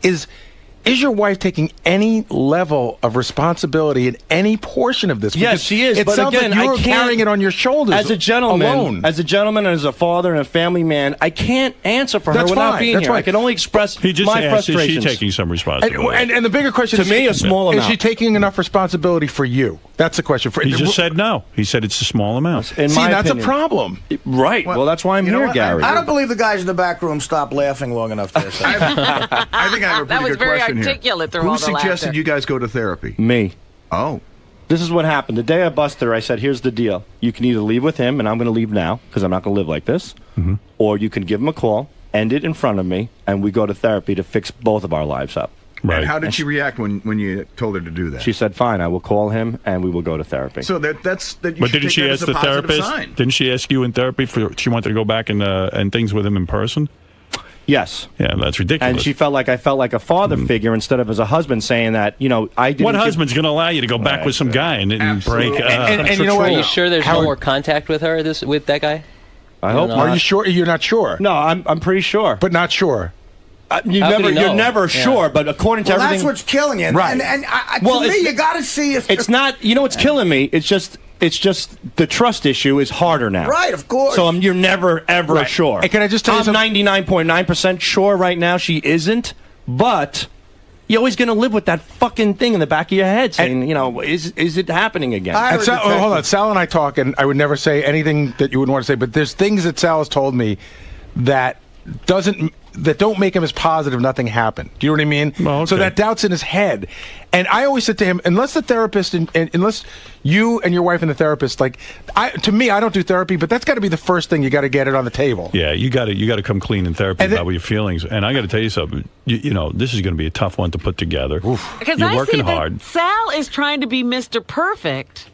is your wife taking any level of responsibility in any portion of this? Yes, she is. It But sounds again, like you're I can't, carrying it on your shoulders as a gentleman, alone. As a gentleman and as a father and a family man, I can't answer for her That's without fine. being That's here. fine. I can only express He just my asked, frustrations. is she taking some responsibility? And the bigger question To is, me, a small is amount. she taking enough responsibility for you? That's the question. He just said no. He said it's a small amount. In See, my that's opinion. a problem. Right. Well, that's why I'm you know here, what? Gary. I don't believe the guys in the back room stopped laughing long enough to say. I think I have a That pretty was good very question articulate here. through Who all the laughter. suggested you guys go to therapy? Me. Oh. This is what happened. The day I busted her, I said, here's the deal. You can either leave with him, and I'm going to leave now, because I'm not going to live like this, or you can give him a call, end it in front of me, and we go to therapy to fix both of our lives up. Right. And how did she react when you told her to do that? She said, fine, I will call him, and we will go to therapy. So that's that. You But should didn't take she that ask as a the positive therapist? sign. Didn't she ask you in therapy for she wanted to go back and things with him in person? Yes. Yeah, that's ridiculous. And she felt like I felt like a father figure instead of as a husband, saying that, I didn't. What husband's going to allow you to go back with some guy and break? And you know what? Are you sure there's no more contact with her? With that guy? I hope not. Are you sure? You're not sure? No, I'm pretty sure. But not sure. You're never sure, but according to everything, that's what's killing you. Right. And to me, you got to see if it's not. You know what's killing me? It's just the trust issue is harder now. Right, of course. So you're never ever sure. And can I just tell you I'm 99.9% sure right now she isn't, but you're always going to live with that fucking thing in the back of your head saying, is it happening again? And Sal, hold on. Sal and I talk, and I would never say anything that you wouldn't want to say, but there's things that Sal has told me that that don't make him as positive nothing happened. Do you know what I mean? Well, okay. So that doubt's in his head. And I always said to him, unless the therapist, unless you and your wife and the therapist, like, to me, I don't do therapy, but that's got to be the first thing. You got to get it on the table. Yeah, you got to come clean in therapy about your feelings. And I got to tell you something. You know, this is going to be a tough one to put together. Because You're I working see hard. that Sal is trying to be Mr. Perfect.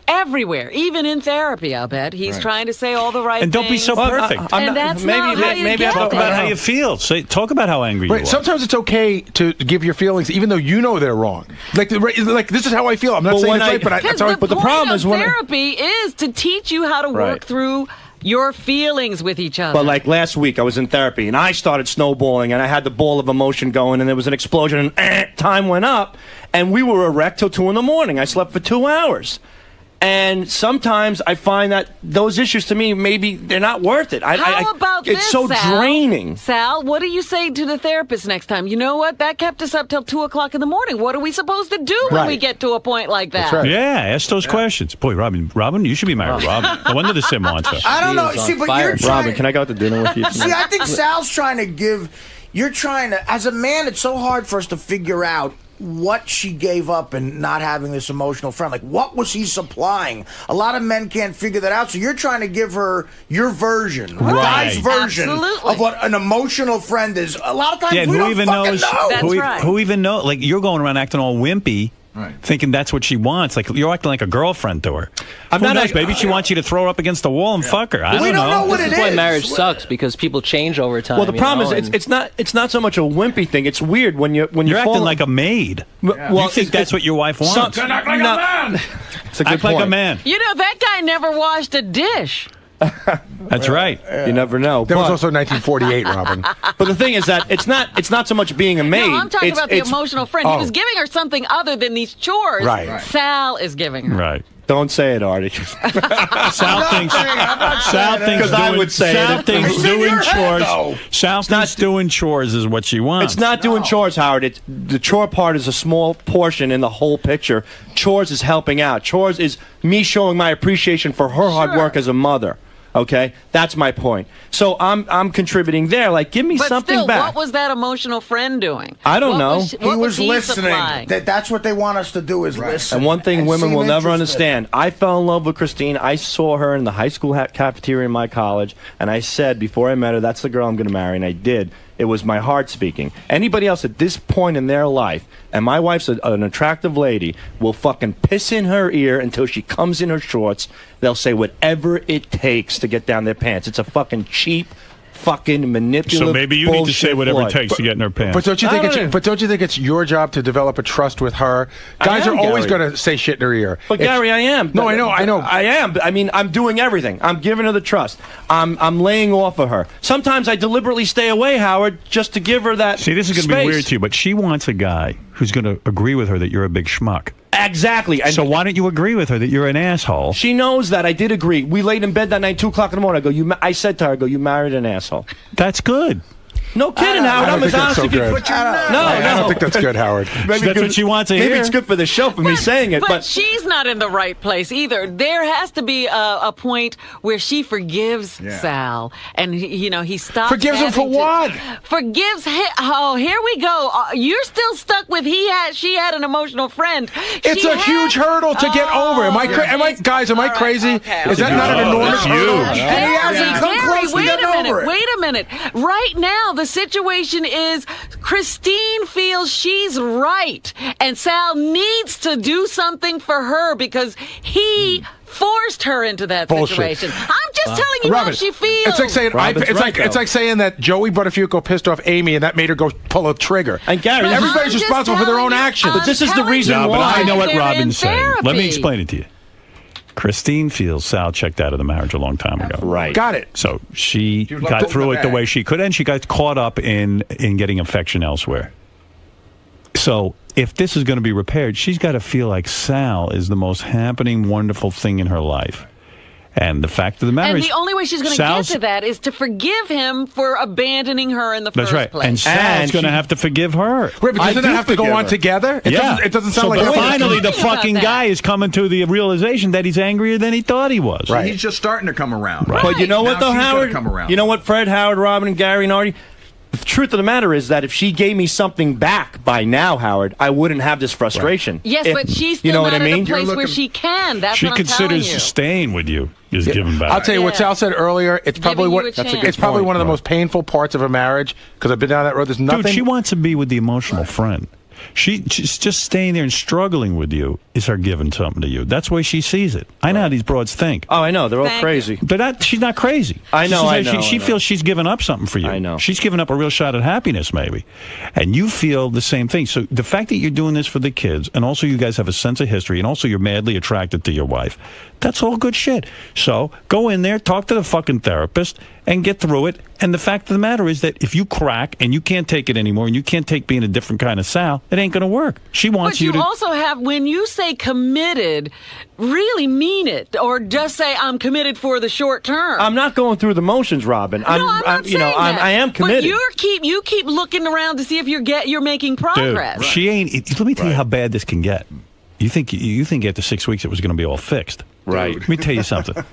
Everywhere, even in therapy, I'll bet he's trying to say all the right And don't be things. so perfect. And that's not how you get talk there. about how you feel. Talk about how angry you are. Sometimes it's okay to give your feelings, even though you know they're wrong. Like this is how I feel. I'm not saying it's right, but that's how I. But the problem is therapy is to teach you how to work through your feelings with each other. But like last week, I was in therapy, and I started snowballing, and I had the ball of emotion going, and there was an explosion, and time went up, and we were erect till 2 in the morning. I slept for 2 hours. And sometimes I find that those issues to me, maybe they're not worth it. How about it's this, so Sal? draining. Sal, what do you say to the therapist next time? You know what? That kept us up till 2 o'clock in the morning. What are we supposed to do when we get to a point like that? That's right. Yeah, ask those questions. Boy, Robin, you should be married, Robin. No wonder the sim wants her. I don't know. See, but you're trying. Robin, can I go out to dinner with you? See, I think Sal's trying to give. You're trying to. As a man, it's so hard for us to figure out what she gave up in not having this emotional friend. Like, what was he supplying? A lot of men can't figure that out, so you're trying to give her your version, the guy's version of what an emotional friend is. A lot of times we don't fucking know. That's right. Who even knows? Like, you're going around acting all wimpy. Thinking that's what she wants. Like, you're acting like a girlfriend to her. Who knows? Maybe she wants you to throw her up against the wall and fuck her. I don't know. This is why marriage sucks, because people change over time. Well, the problem is it's not so much a wimpy thing. It's weird when you're acting like a maid. Well, you think that's what your wife wants? Act like a man. It's a good act like a man. You know, that guy never washed a dish. That's right. You never know. That was also 1948, Robin. But the thing is that it's not so much being a maid. No, I'm talking about the emotional friend. He was giving her something other than these chores. Right. Sal is giving her. Right. Don't say it, Artie. Sal thinks I would say Sal it. thinks doing chores. Sal thinks doing chores is what she wants. It's not doing chores, Howard. The chore part is a small portion in the whole picture. Chores is helping out. Chores is me showing my appreciation for her hard work as a mother. Okay, that's my point. So I'm contributing there. Like, give me something still, back. what was that emotional friend doing? I don't know. He was listening. That's what they want us to do is listen. And one thing women will seem never interested. understand. I fell in love with Christine. I saw her in the high school cafeteria in my college, and I said before I met her, that's the girl I'm going to marry, and I did. It was my heart speaking. Anybody else at this point in their life, and my wife's an attractive lady, will fucking piss in her ear until she comes in her shorts. They'll say whatever it takes to get down their pants. It's a fucking cheap, fucking manipulative. So maybe you need to say whatever it takes to get in her pants. But don't you think it's your job to develop a trust with her? Guys are always going to say shit in her ear. But Gary, I am. No, I know. I am. I mean, I'm doing everything. I'm giving her the trust. I'm laying off of her. Sometimes I deliberately stay away, Howard, just to give her that. See, this is going to be weird to you, but she wants a guy who's going to agree with her that you're a big schmuck. Exactly. And so why don't you agree with her that you're an asshole? She knows that. I did agree. We laid in bed that night, 2 o'clock in the morning. I said to her, you married an asshole. That's good. No kidding, Howard. I don't think that's so good. I don't think that's good, Howard. That's what she wants to hear. Maybe it's good for the show for me saying it, but she's not in the right place either. There has to be a point where she forgives Sal, and he stops. Forgives him for what? Forgives him. Oh, here we go. You're still stuck with she had an emotional friend. It's a huge hurdle to get over. Am I crazy? Okay. Is that not an enormous hurdle? And he hasn't come close to getting over it. Wait a minute. Right now, the situation is Christine feels she's right, and Sal needs to do something for her because he forced her into that situation. I'm just telling you Robin, how she feels. It's like saying it's like saying that Joey Buttafuoco pissed off Amy and that made her go pull a trigger. And Gary, everybody's responsible for their own actions. But this is the reason why. But I know what Robin's saying. therapy. Let me explain it to you. Christine feels Sal checked out of the marriage a long time ago. Right. Got it. So she got through it the way she could, and she got caught up in getting affection elsewhere. So if this is going to be repaired, she's got to feel like Sal is the most happening, wonderful thing in her life. And the fact of the matter is, and the only way she's going to get to that is to forgive him for abandoning her in the first place. And Sal's going to have to forgive her. Wait, but doesn't that have to go on together? It doesn't sound like but finally the fucking guy is coming to the realization that he's angrier than he thought he was. Right. He's just starting to come around. But you know what, though, Now she's Howard? gonna come around. You know what, Fred, Howard, Robin, and Gary, and Artie? truth of the matter is that if she gave me something back by now, Howard, I wouldn't have this frustration. Yes, but she's still not at a place where she can. That's she what I'm telling considers you. staying with you is giving back. I'll tell you what Sal said earlier. It's probably it's probably one of the most painful parts of a marriage because I've been down that road. There's nothing. Dude, she wants to be with the emotional friend. She's just staying there and struggling with you is her giving something to you. That's the way she sees it. I know how these broads think. Oh, I know. They're all crazy. But she's not crazy. I know. She feels she's given up something for you. I know. She's given up a real shot at happiness, maybe. And you feel the same thing. So the fact that you're doing this for the kids, and also you guys have a sense of history, and also you're madly attracted to your wife, that's all good shit. So go in there, talk to the fucking therapist, and get through it. And the fact of the matter is that if you crack and you can't take it anymore, and you can't take being a different kind of Sal, it ain't going to work. She wants you to... But you also have, when you say committed, really mean it, or just say I'm committed for the short term. I'm not going through the motions, Robin. I'm not saying that. I am committed. But you keep looking around to see if you're making progress. Dude, she ain't... Let me tell you how bad this can get. You think after 6 weeks it was going to be all fixed. Right. Let me tell you something.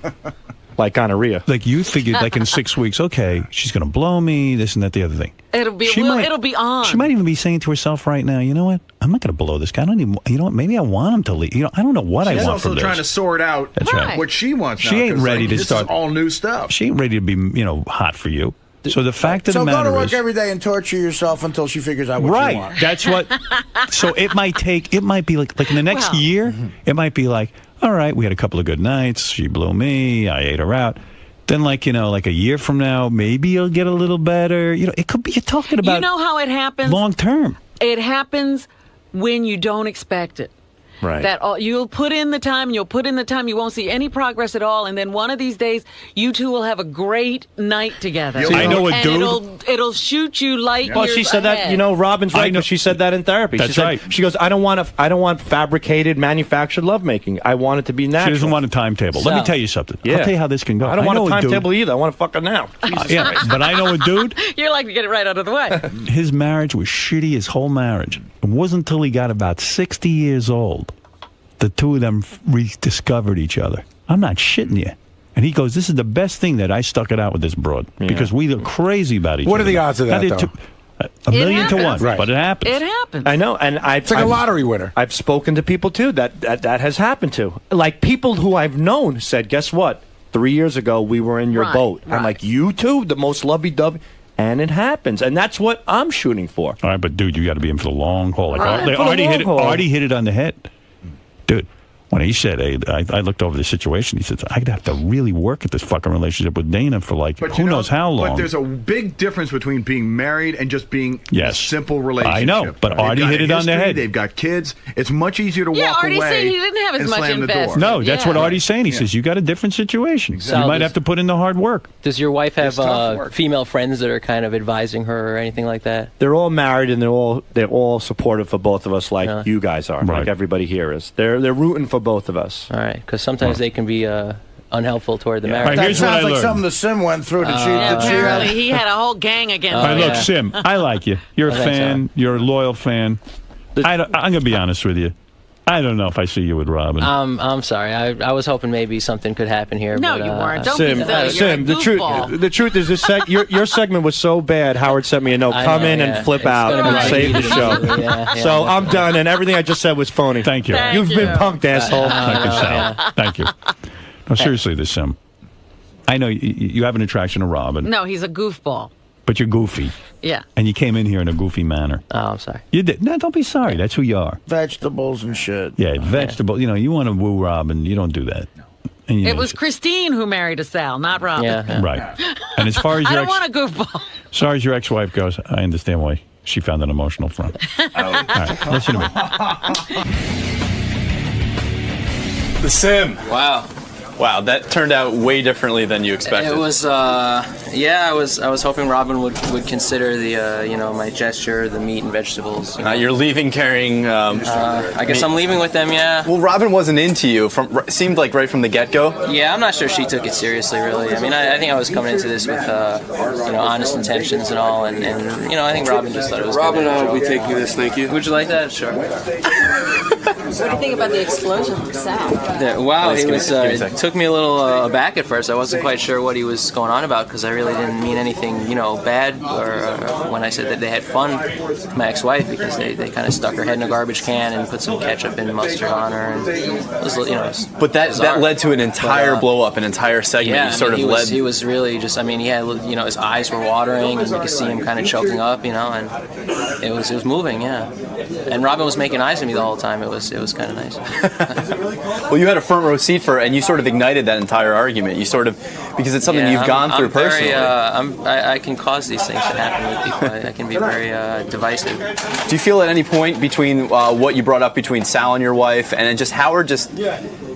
Like gonorrhea. Like you figured, like in 6 weeks, okay, she's going to blow me, this and that, the other thing. It'll be on. She might even be saying to herself right now, you know what? I'm not going to blow this guy. I don't even, you know what? Maybe I want him to leave. You know, I don't know what I want from this. She's also trying to sort out what she wants now. She ain't ready to start. This is all new stuff. She ain't ready to be, hot for you. So the fact of the matter is... So go to work every day and torture yourself until she figures out what you want. Right. That's what... So it might be like in the next year, it might be like, all right, we had a couple of good nights. She blew me. I ate her out. Then, like a year from now, maybe you'll get a little better. You know, it could be, you're talking about... You know how it happens? Long term. It happens when you don't expect it. Right. You'll put in the time, you won't see any progress at all, and then one of these days, you two will have a great night together. I know a dude. It'll shoot you light years Well, she said ahead. that. Robin's right. But she said that in therapy. That's right. She goes, I don't want fabricated, manufactured lovemaking. I want it to be natural. She doesn't want a timetable. Let me tell you something. Yeah. I'll tell you how this can go. I don't want a timetable either. I want to fuck her now. Yeah, but I know a dude. You like to get it right out of the way. His marriage was shitty, his whole marriage. It wasn't until he got about 60 years old the two of them rediscovered each other. I'm not shitting you. And he goes, this is the best thing that I stuck it out with this broad. Because we look crazy about each other. What are the odds of that, though? A million to one. Right. But it happens. It happens. I know. And it's like a lottery winner. I've spoken to people, too, that has happened to. Like, people who I've known said, guess what? 3 years ago, we were in your boat. I'm like, you two? The most lovey-dovey? And it happens. And that's what I'm shooting for. All right, but, dude, you got to be in for the long haul. Like, Artie hit it on the head. Dude, when he said, hey, I looked over the situation, he said, I'd have to really work at this fucking relationship with Dana for who knows how long. But there's a big difference between being married and just being a simple relationship. I know, but Artie hit it on the head. They've got kids. It's much easier to walk away. Artie said he didn't have as much investment. No, that's what Artie's saying. He says, you got a different situation. Exactly. You might have to put in the hard work. Does your wife have female friends that are kind of advising her or anything like that? They're all married and they're all supportive for both of us, like you guys are, like everybody here is. They're rooting for both of us. All right, because sometimes they can be unhelpful toward the marriage. That sounds like something the Sim went through to cheat. Apparently, he had a whole gang against him. All right, look, Sim, I like you. You're a fan. You're a loyal fan. I'm going to be honest with you. I don't know if I see you with Robin. I'm sorry. I was hoping maybe something could happen here. No, but, you weren't. Don't Sim, be silly. Sim, the truth is this your segment was so bad. Howard sent me a note. Come in and flip out and save the show. So I'm done, and everything I just said was phony. Thank you. You've been punked, asshole. Thank you, Sal. Thank you. No, seriously, this Sim. I know you have an attraction to Robin. No, he's a goofball. But you're goofy. Yeah. And you came in here in a goofy manner. Oh, I'm sorry. You did. No, don't be sorry. That's who you are. Vegetables and shit. Yeah, vegetables. You know, you want to woo Robin. You don't do that. And, it was Christine who married a Sal, not Robin. Yeah. Right. And as far as I your don't want a goofball. As far as your ex-wife goes, I understand why she found an emotional friend. All right, listen to me. The Sim. Wow, that turned out way differently than you expected. It was, I was hoping Robin would consider the, my gesture, the meat and vegetables. You're leaving carrying. I guess I'm leaving with them. Yeah. Well, Robin wasn't into you. Seemed like right from the get-go. Yeah, I'm not sure she took it seriously, really. I mean, I think I was coming into this with, honest intentions and all, and I think Robin just thought it was. Robin, I'll be taking this. Thank you. Would you like that? Sure. What do you think about the explosion from Sal? Wow, he was. It took me a little aback at first. I wasn't quite sure what he was going on about because I really didn't mean anything, bad. Or when I said that they had fun with my ex-wife because they kind of stuck her head in a garbage can and put some ketchup and mustard on her. And it was, but that led to an entire blow up, an entire segment. Yeah, he was really just. I mean, he had his eyes were watering and you could see him kind of choking up, and it was moving, yeah. And Robin was making eyes at me the whole time. It was kind of nice. Well, you had a front row seat for it, and you sort of ignited that entire argument. You sort of, because it's something you've gone through personally. I can cause these things to happen with people. I can be very divisive. Do you feel at any point between what you brought up between Sal and your wife, and then just Howard just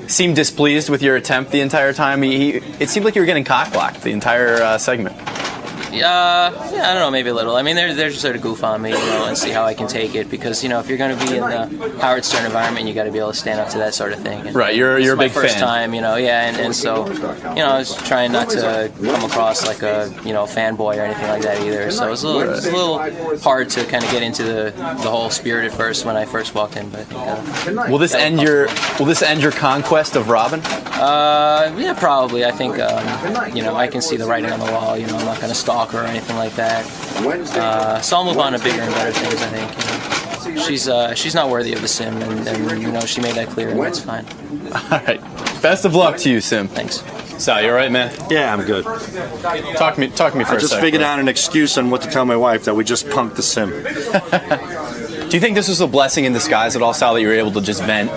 seemed displeased with your attempt the entire time? It seemed like you were getting cock-blocked the entire segment. Yeah, I don't know, maybe a little. I mean, they're just sort of goof on me, and see how I can take it. Because if you're going to be in the Howard Stern environment, you got to be able to stand up to that sort of thing. And right, you're a big fan. First time, and so, I was trying not to come across like a fanboy or anything like that either. So it was a little hard to kind of get into the whole spirit at first when I first walked in. But I think will this end your conquest of Robin? Yeah, probably. I think I can see the writing on the wall. I'm not going to stalk her or anything like that. So I'll move on to bigger and better things, I think. She's not worthy of the sim, and she made that clear, and that's fine. All right. Best of luck to you, Sim. Thanks. Sal, you all right, man? Yeah, I'm good. Talk to me for a second. I just figured out an excuse on what to tell my wife that we just punked the sim. Do you think this was a blessing in disguise at all, Sal, that you were able to just vent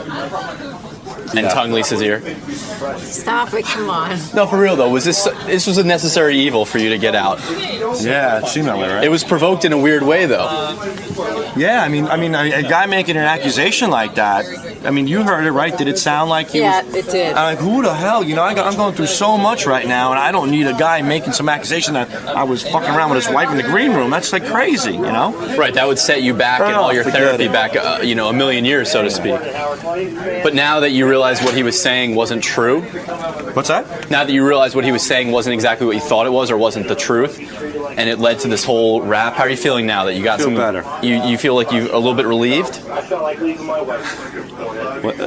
and tongue Lisa's ear? Stop it, come on. No, for real though, this was a necessary evil for you to get out? Yeah, it seemed that way, right? It was provoked in a weird way though. Yeah, I mean, a guy making an accusation like that. I mean, you heard it, right? Did it sound like he was? Yeah, it did. I'm like, who the hell? I'm going through so much right now, and I don't need a guy making some accusation that I was fucking around with his wife in the green room. That's like crazy, Right, that would set you back in all your therapy back, a million years, so to speak. But now that you realize what he was saying wasn't true. What's that? Now that you realize what he was saying wasn't exactly what you thought it was, or wasn't the truth, and it led to this whole rap. How are you feeling now that you got some better? You feel like you're a little bit relieved?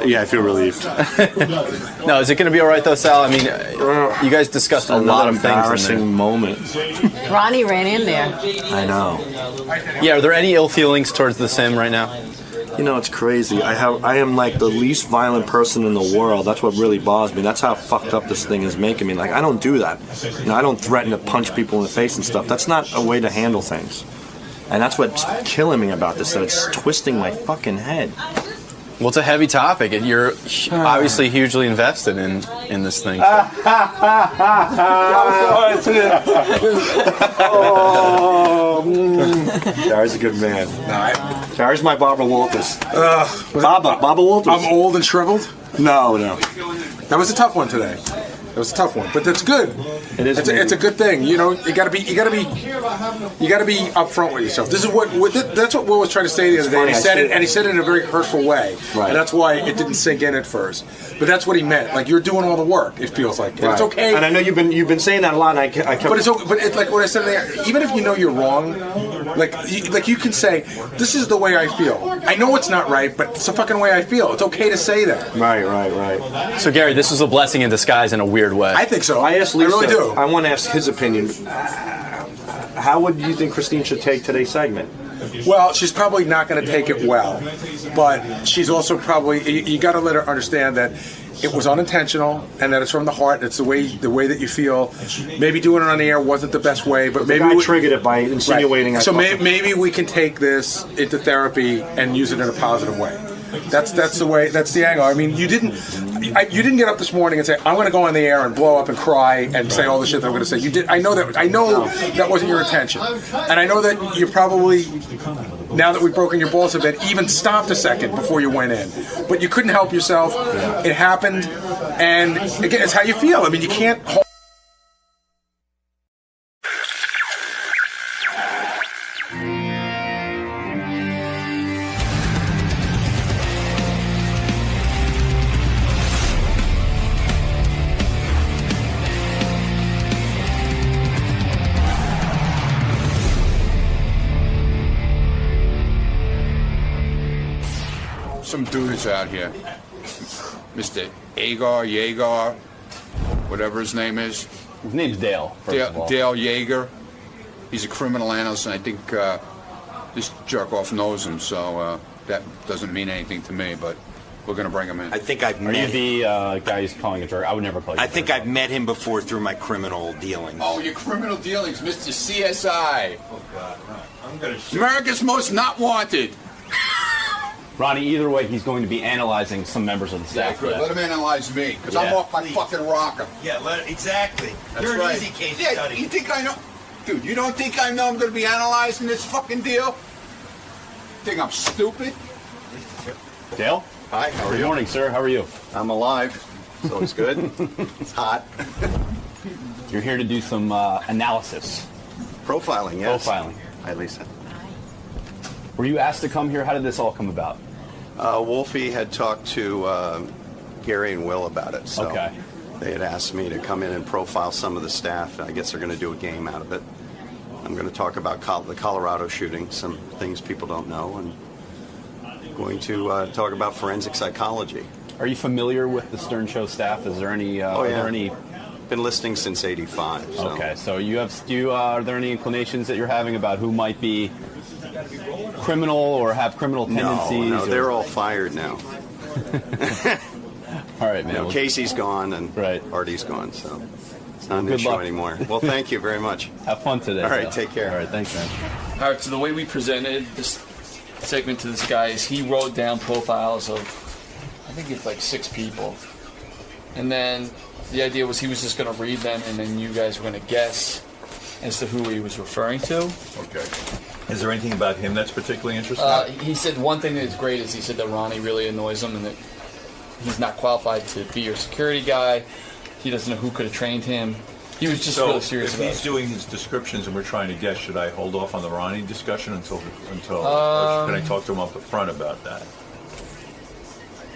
Yeah, I feel relieved. No, is it going to be all right though, Sal? I mean, you guys discussed a lot of things. Embarrassing moment. Ronnie ran in there. I know. Yeah, are there any ill feelings towards the sim right now? It's crazy. I am like the least violent person in the world. That's what really bothers me. That's how fucked up this thing is making me. Like, I don't do that. I don't threaten to punch people in the face and stuff. That's not a way to handle things. And that's what's killing me about this, that it's twisting my fucking head. Well, it's a heavy topic, and you're obviously hugely invested in this thing. Gary's a good man. Gary's my Barbara Walters. Barbara Walters. I'm old and shriveled? No. That was a tough one today. It was a tough one, but that's good. It is. It's a good thing. You gotta be upfront with yourself. This is that's what Will was trying to say the other day. He said it in a very hurtful way, right. And that's why it didn't sink in at first. But that's what he meant. Like, you're doing all the work. It feels like and it's okay. And I know you've been saying that a lot. And I kept. But it's like what I said there. Even if you know you're wrong, like you can say, "This is the way I feel." I know it's not right, but it's the fucking way I feel. It's okay to say that. Right. So Gary, this was a blessing in disguise in a weird way. I think so. I asked Lisa. I really do. I want to ask his opinion. How would you think Christine should take today's segment? Well, she's probably not going to take it well, but she's also probably. You got to let her understand that it was unintentional and that it's from the heart. It's the way that you feel. Maybe doing it on the air wasn't the best way, but maybe I triggered it by insinuating. Right. So maybe we can take this into therapy and use it in a positive way. That's the way. That's the angle. I mean, you didn't get up this morning and say, "I'm going to go on the air and blow up and cry and say all the shit that I'm going to say." You did. I know that wasn't your intention, and I know that you probably, now that we've broken your balls a bit, even stopped a second before you went in. But you couldn't help yourself. It happened, and again, it's how you feel. I mean, you can't hold. dudes out here. Mr. Yeager, whatever his name is. His name's Dale, first of all. Dale Yeager. He's a criminal analyst, and I think this jerk-off knows him, so that doesn't mean anything to me, but we're going to bring him in. I think I've met Are you the guy who's calling a jerk? I would never call you I think I've met him before through my criminal dealings. Oh, your criminal dealings, Mr. CSI. Oh, God. I'm going to... America's Most Not Wanted. Ronnie, either way, he's going to be analyzing some members of the staff. Yeah, good. Let him analyze me, because I'm off my fucking rocker. Yeah, exactly. That's You're right. an easy case Yeah, study. you think I know? Dude, you don't think I know I'm going to be analyzing this fucking deal? Think I'm stupid? Dale? Hi, how are you? Good morning, sir. How are you? I'm alive, so it's good. It's hot. You're here to do some analysis. Profiling, yes. Profiling. Hi, Lisa. Were you asked to come here? How did this all come about? Wolfie had talked to Gary and Will about it, so Okay. they had asked me to come in and profile some of the staff. I guess they're going to do a game out of it. I'm going to talk about the Colorado shooting, some things people don't know, and going to talk about forensic psychology. Are you familiar with the Stern Show staff? Is there any? Oh, yeah. Are there any? Been listening since '85. So. Okay, so are there any inclinations that you're having about who might be criminal or have criminal tendencies? No, they're all fired now. All right, man. Casey's gone and Artie's gone, so it's not an Good issue luck. anymore. Well, thank you very much. Have fun today. All right, Dale. take care. All right, thanks, man. All right, so the way we presented this segment to this guy is he wrote down profiles of, I think it's like 6 people. And then the idea was he was just going to read them, and then you guys were going to guess as to who he was referring to. Okay. Is there anything about him that's particularly interesting? He said one thing that's great is he said that Ronnie really annoys him and that he's not qualified to be your security guy. He doesn't know who could have trained him. He was just really serious if about he's it. doing his descriptions and we're trying to guess, should I hold off on the Ronnie discussion until or can I talk to him up front about that?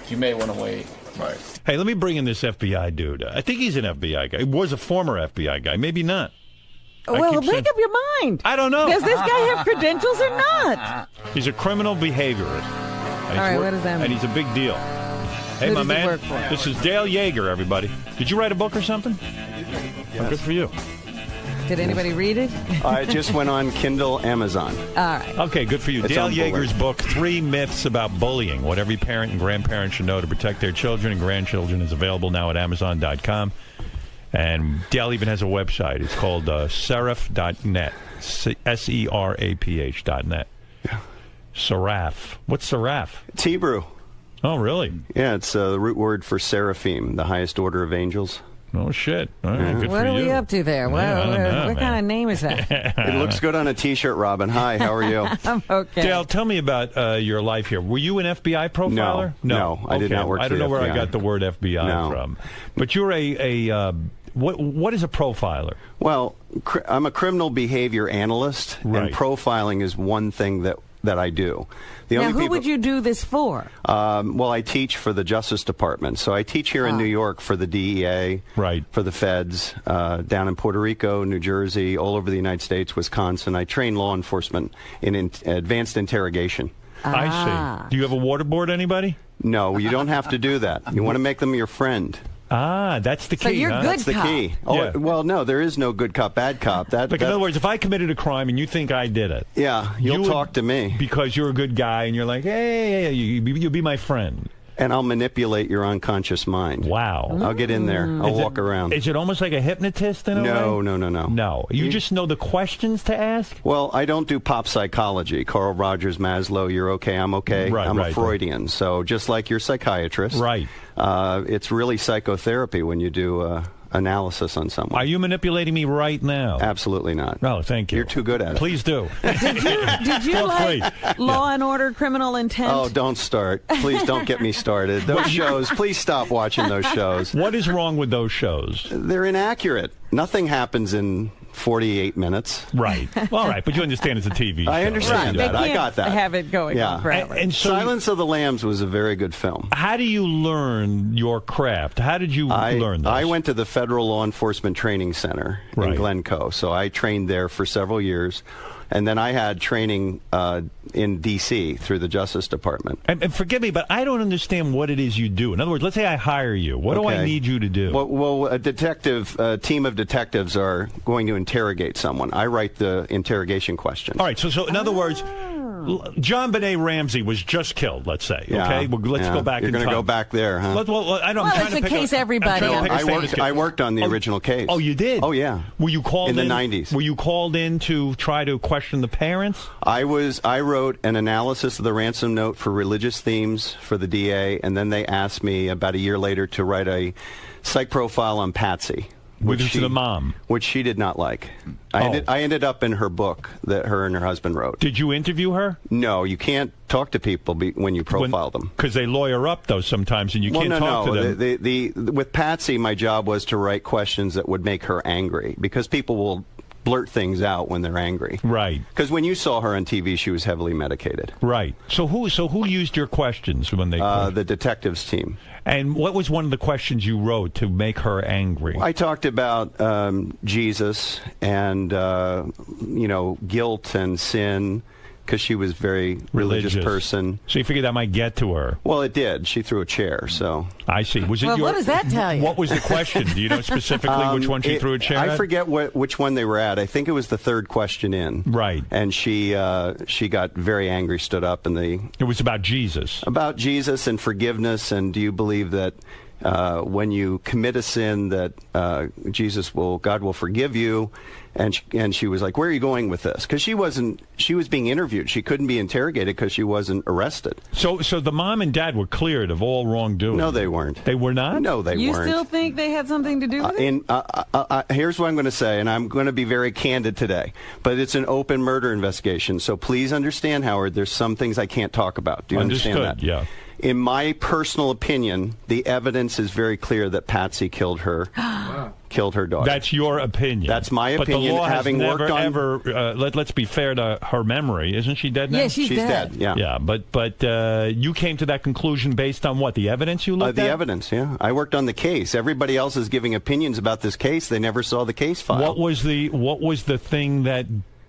You may want to wait. Right. Hey, let me bring in this FBI dude. I think he's an FBI guy. He was a former FBI guy. Maybe not. Well, make up your mind. I don't know. Does this guy have credentials or not? He's a criminal behaviorist. All right, what does that mean? And he's a big deal. Hey, Who my does he man. work for? This is Dale Yeager, everybody. Did you write a book or something? Oh, good for you. Did anybody read it? I just went on Kindle, Amazon. All right. Okay, good for you. It's Dale on Yeager's book, 3 Myths About Bullying, What Every Parent and Grandparent Should Know to Protect Their Children and Grandchildren, is available now at Amazon.com. And Dale even has a website. It's called seraph.net, seraph.net. Yeah. Seraph. What's seraph? It's Hebrew. Oh, really? Yeah, it's the root word for seraphim, the highest order of angels. Oh, shit. All right, good What for are we you. up to there? Yeah, I don't know, What kind of name is that? It looks good on a T-shirt, Robin. Hi, how are you? I'm okay. Dale, tell me about your life here. Were you an FBI profiler? No, I did not work I for don't know the where I FBI. got the word FBI from. But you're what is a profiler? Well, I'm a criminal behavior analyst, Right. and profiling is one thing that I do. The Now, only who people, would you do this for? well, I teach for the Justice Department. So I teach here in New York for the DEA, right, for the feds, down in Puerto Rico, New Jersey, all over the United States, Wisconsin. I train law enforcement in advanced interrogation. I see. Do you have a waterboard, anybody? No, you don't have to do that. You want to make them your friend. Ah, that's the key. So you're huh? good That's the cop. key. Oh, Yeah. well, no, there is no good cop, bad cop. Like, in other words, if I committed a crime and you think I did it, yeah, you'll talk to me. Because you're a good guy and you're like, hey, you'll be my friend. And I'll manipulate your unconscious mind. Wow. I'll get in there. I'll walk around. Is it almost like a hypnotist in a way? No. No. You just know the questions to ask? Well, I don't do pop psychology. Carl Rogers, Maslow, you're okay, I'm okay. Right, I'm right, a Freudian. So just like your psychiatrist. Right. It's really psychotherapy when you do analysis on someone. Are you manipulating me right now? Absolutely not. No, thank you. You're too good at it. Please do. Did you Feel like free. Law and Order Criminal Intent? Oh, don't start. Please don't get me started. Those shows, please stop watching those shows. What is wrong with those shows? They're inaccurate. Nothing happens in 48 minutes. Right. All right, but you understand it's a TV show. I understand Right. that. They I can't got that. have it going on forever. And so Silence of the Lambs was a very good film. how do you learn your craft? How did you learn this? I went to the Federal Law Enforcement Training Center in Right. Glencoe, so I trained there for several years. And then I had training in D.C. through the Justice Department. And forgive me, but I don't understand what it is you do. In other words, let's say I hire you. What do I need you to do? Well, a team of detectives are going to interrogate someone. I write the interrogation questions. All right, so in other words, John Benet Ramsey was just killed, let's say. Yeah, okay, well, let's go back You're in going time. to go back there, huh? I'm it's a case everybody understands. I worked on the original case. Oh, you did? Oh, yeah. Were you called in the 90s? Were you called in to try to question the parents? I wrote an analysis of the ransom note for religious themes for the DA, and then they asked me about a year later to write a psych profile on Patsy. Which the mom. Which she did not like. I ended up in her book that her and her husband wrote. Did you interview her? No, you can't talk to people when you profile them. Because they lawyer up, though, sometimes, and you can't talk to them. With Patsy, my job was to write questions that would make her angry, because people will blurt things out when they're angry. Right. Because when you saw her on TV, she was heavily medicated. Right. So who used your questions when they... the detectives team. And what was one of the questions you wrote to make her angry? I talked about Jesus and, guilt and sin, because she was a very religious person. So you figured that might get to her? Well, it did. She threw a chair, so... I see. Was it what does that tell you? What was the question? Do you know specifically which one she threw a chair at? I forget which one they were at. I think it was the third question in. Right. And she got very angry, stood up, and it was about Jesus. About Jesus and forgiveness, and do you believe that when you commit a sin that God will forgive you? And she was like, where are you going with this? Because she was being interviewed. She couldn't be interrogated because she wasn't arrested. So the mom and dad were cleared of all wrongdoing? No, they weren't. They were not? No, they weren't. You still think they had something to do with it? Here's what I'm going to say, and I'm going to be very candid today, but it's an open murder investigation, so please understand, Howard, there's some things I can't talk about. Do you understand that? Yeah. In my personal opinion, the evidence is very clear that Patsy killed her daughter. That's your opinion. That's my opinion. But the law having has worked never, let's be fair to her memory. Isn't she dead now? Yeah, she's dead. Yeah. Yeah, but you came to that conclusion based on what? The evidence you looked at? The evidence, yeah. I worked on the case. Everybody else is giving opinions about this case. They never saw the case file. What was the thing that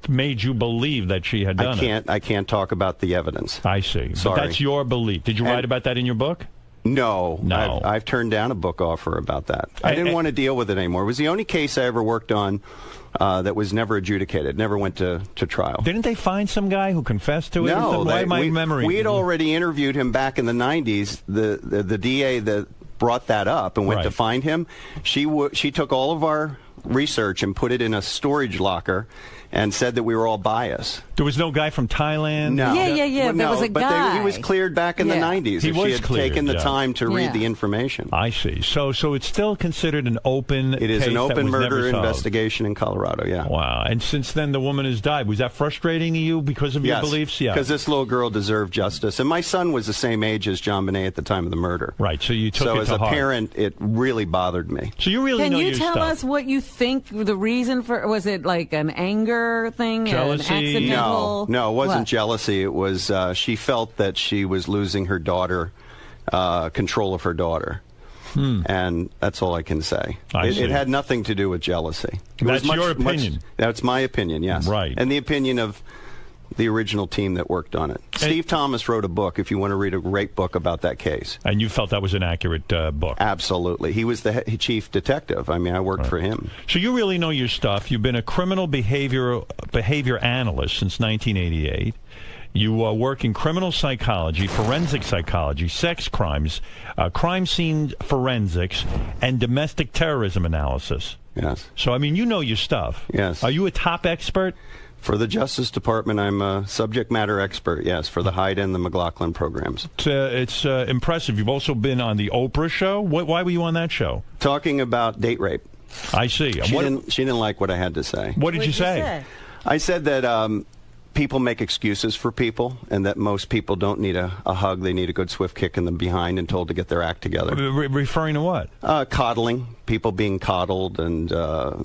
made you believe that she had done it? I can't talk about the evidence. I see. Sorry. But that's your belief. Did you write about that in your book? No. I've turned down a book offer about that. I didn't want to deal with it anymore. It was the only case I ever worked on that was never adjudicated, never went to trial. Didn't they find some guy who confessed to it? No. Memory? We had already interviewed him back in the 90s. The DA that brought that up and went to find him, she took all of our research and put it in a storage locker and said that we were all biased. There was no guy from Thailand? No. Yeah. There was a guy. He was cleared back in the 90s. He had taken the time to read the information. I see. So it's still considered an open It is case an open that was murder never solved. investigation in Colorado, yeah. Wow. And since then, the woman has died. Was that frustrating to you because of your beliefs? Yeah. Because this little girl deserved justice. And my son was the same age as John Benet at the time of the murder. Right. So you took it to heart. So as a parent, it really bothered me. So you really know your stuff. Can you tell us what you think the reason for... Was it like an anger thing? Jealousy? An accidental... No, it wasn't jealousy. It was she felt that she was losing her daughter, control of her daughter. And that's all I can say. It had nothing to do with jealousy. That's your opinion. That's my opinion, yes. Right. And the opinion of the original team that worked on it. Steve Thomas wrote a book, if you want to read a great book about that case. And you felt that was an accurate book? Absolutely. He was the chief detective. I mean, I worked for him. So you really know your stuff. You've been a criminal behavior analyst since 1988. You work in criminal psychology, forensic psychology, sex crimes, crime scene forensics, and domestic terrorism analysis. Yes. So, I mean, you know your stuff. Yes. Are you a top expert? For the Justice Department, I'm a subject matter expert, yes, for the Hyde and the McLaughlin programs. It's impressive. You've also been on the Oprah show. Why were you on that show? Talking about date rape. I see. She didn't like what I had to say. What did you say? I said that people make excuses for people, and that most people don't need a hug. They need a good swift kick in the behind and told to get their act together. Referring to what? Coddling. people being coddled, and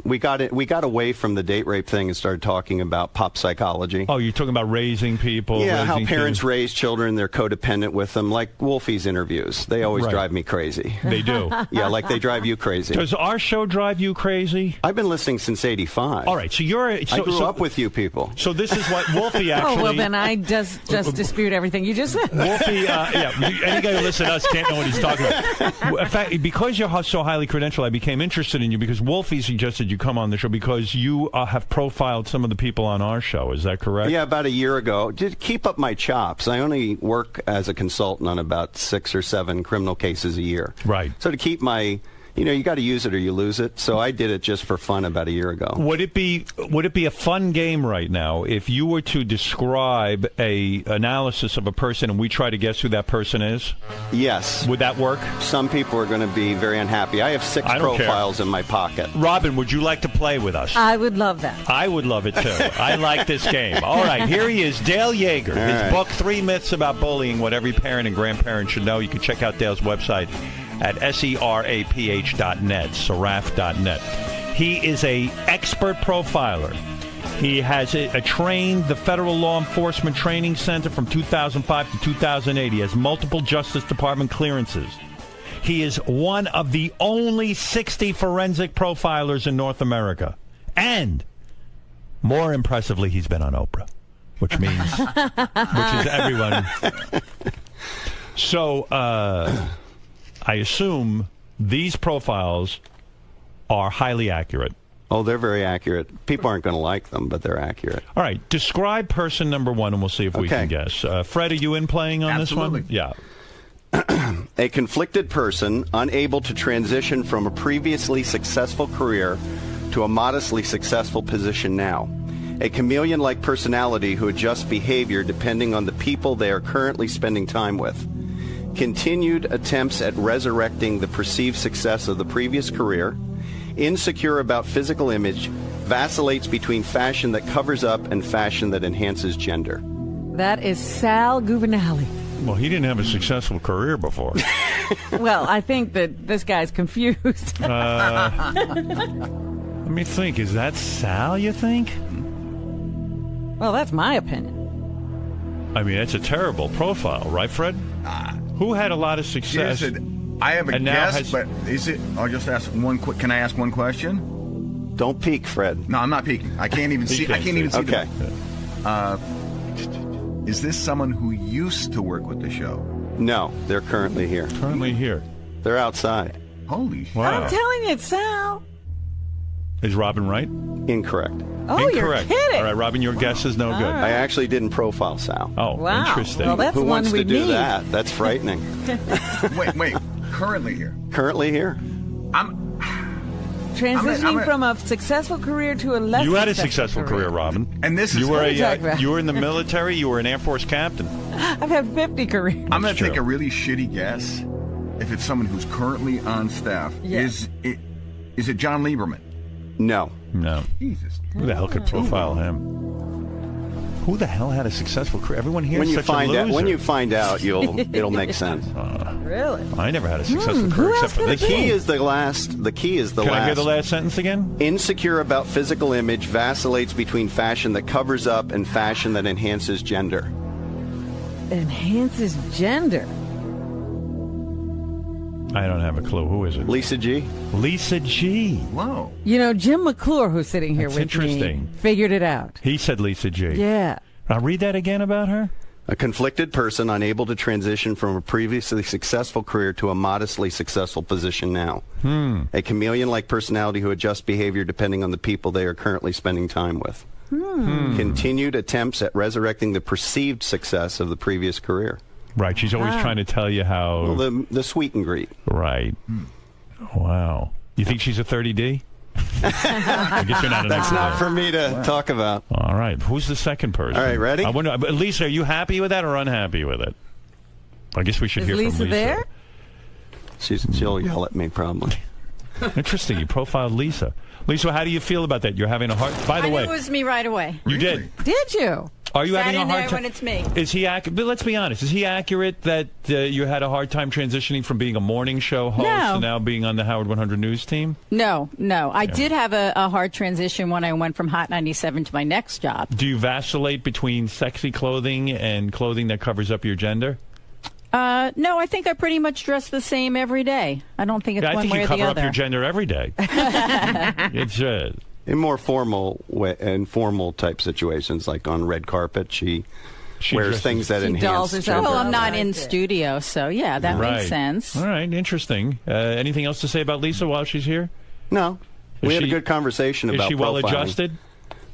we got away from the date rape thing and started talking about pop psychology. Oh, you're talking about raising people? Yeah, how raising parents kids? raise children, they're codependent with them, like Wolfie's interviews. They always Right. drive me crazy. They do? Yeah, like they drive you crazy. Does our show drive you crazy? I've been listening since '85. All right, so I grew up with you people. So this is what Wolfie actually... Oh, well, then I just dispute everything you just said. Wolfie, any guy who listens to us can't know what he's talking about. In fact, because you're so highly credentialed, I became interested in you because Wolfie suggested you come on the show because you have profiled some of the people on our show. Is that correct? Yeah, about a year ago. To keep up my chops, I only work as a consultant on about 6 or 7 criminal cases a year. Right. So to keep my... you got to use it or you lose it. So I did it just for fun about a year ago. Would it be a fun game right now if you were to describe a analysis of a person and we try to guess who that person is? Yes. Would that work? Some people are going to be very unhappy. I have 6 profiles in my pocket. Robin, would you like to play with us? I would love that. I would love it too. I like this game. All right, here he is, Dale Yeager. His book, 3 Myths About Bullying, What Every Parent and Grandparent Should Know. You can check out Dale's website at seraph.net, seraph.net. He is a expert profiler. He has trained the Federal Law Enforcement Training Center from 2005 to 2008. He has multiple Justice Department clearances. He is one of the only 60 forensic profilers in North America. And, more impressively, he's been on Oprah, which is everyone. So, I assume these profiles are highly accurate. Oh, they're very accurate. People aren't going to like them, but they're accurate. All right. Describe person number 1, and we'll see if we can guess. Fred, are you in playing on this one? Yeah. A conflicted person unable to transition from a previously successful career to a modestly successful position now. A chameleon-like personality who adjusts behavior depending on the people they are currently spending time with. Continued attempts at resurrecting the perceived success of the previous career, insecure about physical image, vacillates between fashion that covers up and fashion that enhances gender. That is Sal Governale. Well, he didn't have a successful career before. Well, I think that this guy's confused. Let me think. Is that Sal, you think? Well, that's my opinion. I mean, it's a terrible profile, right, Fred? Who had a lot of success? I have a and now guess, but is it? I'll just ask one. Can I ask one question? Don't peek, Fred. No, I'm not peeking. I can't even see. I can't even see. Okay. Is this someone who used to work with the show? No, they're currently here. Currently here. They're outside. Holy shit. Wow. I'm telling you, it's Sal. Is Robin right? Incorrect. Oh, Incorrect. you're kidding. All right, Robin, your guess is no good. All right. I actually didn't profile Sal. Oh, Wow. interesting. Well, that's Who the wants one we to do need. that? That's frightening. Wait. Currently here. Currently here. Transitioning from a successful career to a less You had a successful career, Robin. And this is you were What are you talking about? you were in the military. You were an Air Force captain. I've had 50 careers. I'm going to true. take a really shitty guess. If it's someone who's currently on staff, Yeah. is it John Lieberman? No. No. Jesus. Who the hell could profile him? Who the hell had a successful career? Everyone here When is you such find a out, loser. when you find out, it'll make sense. Really? I never had a successful who career else except for could this. it The key is the last. The key is the Can last. I hear the last sentence again? Insecure about physical image, vacillates between fashion that covers up and fashion that enhances gender. Enhances gender. I don't have a clue. Who is it? Lisa G. Lisa G. Whoa. You know, Jim McClure, who's sitting here That's with interesting. me, figured it out. He said Lisa G. Yeah. Now read that again about her. A conflicted person unable to transition from a previously successful career to a modestly successful position now. A chameleon-like personality who adjusts behavior depending on the people they are currently spending time with. Continued attempts at resurrecting the perceived success of the previous career. Right. She's always trying to tell you how. Well, the sweet and greet. Right. Wow. You think she's a 30D? I guess you're not an That's expert. not for me to talk about. All right. Who's the second person? All right, ready? I wonder, Lisa, are you happy with that or unhappy with it? I guess we should Is hear Lisa from Lisa. there? She'll yell at me probably. Interesting. You profiled Lisa. Lisa, how do you feel about that? You're having a hard... By the way... I knew it was me right away. You did? Did you? Are you Sat having a in hard there time? when it's me. Is he accurate? But let's be honest. Is he accurate that you had a hard time transitioning from being a morning show host No. to now being on the Howard 100 News team? No. I did have a hard transition when I went from Hot 97 to my next job. Do you vacillate between sexy clothing and clothing that covers up your gender? No, I think I pretty much dress the same every day. I don't think it's I one think way you or the cover up other. your gender every day. It's in more formal type situations, like on red carpet, she wears dresses- things that She enhance dolls gender. Well, I'm not in studio, so yeah, that Right. makes sense. All right, interesting. Anything else to say about Lisa while she's here? No. We had a good conversation about Is she well profiling. adjusted?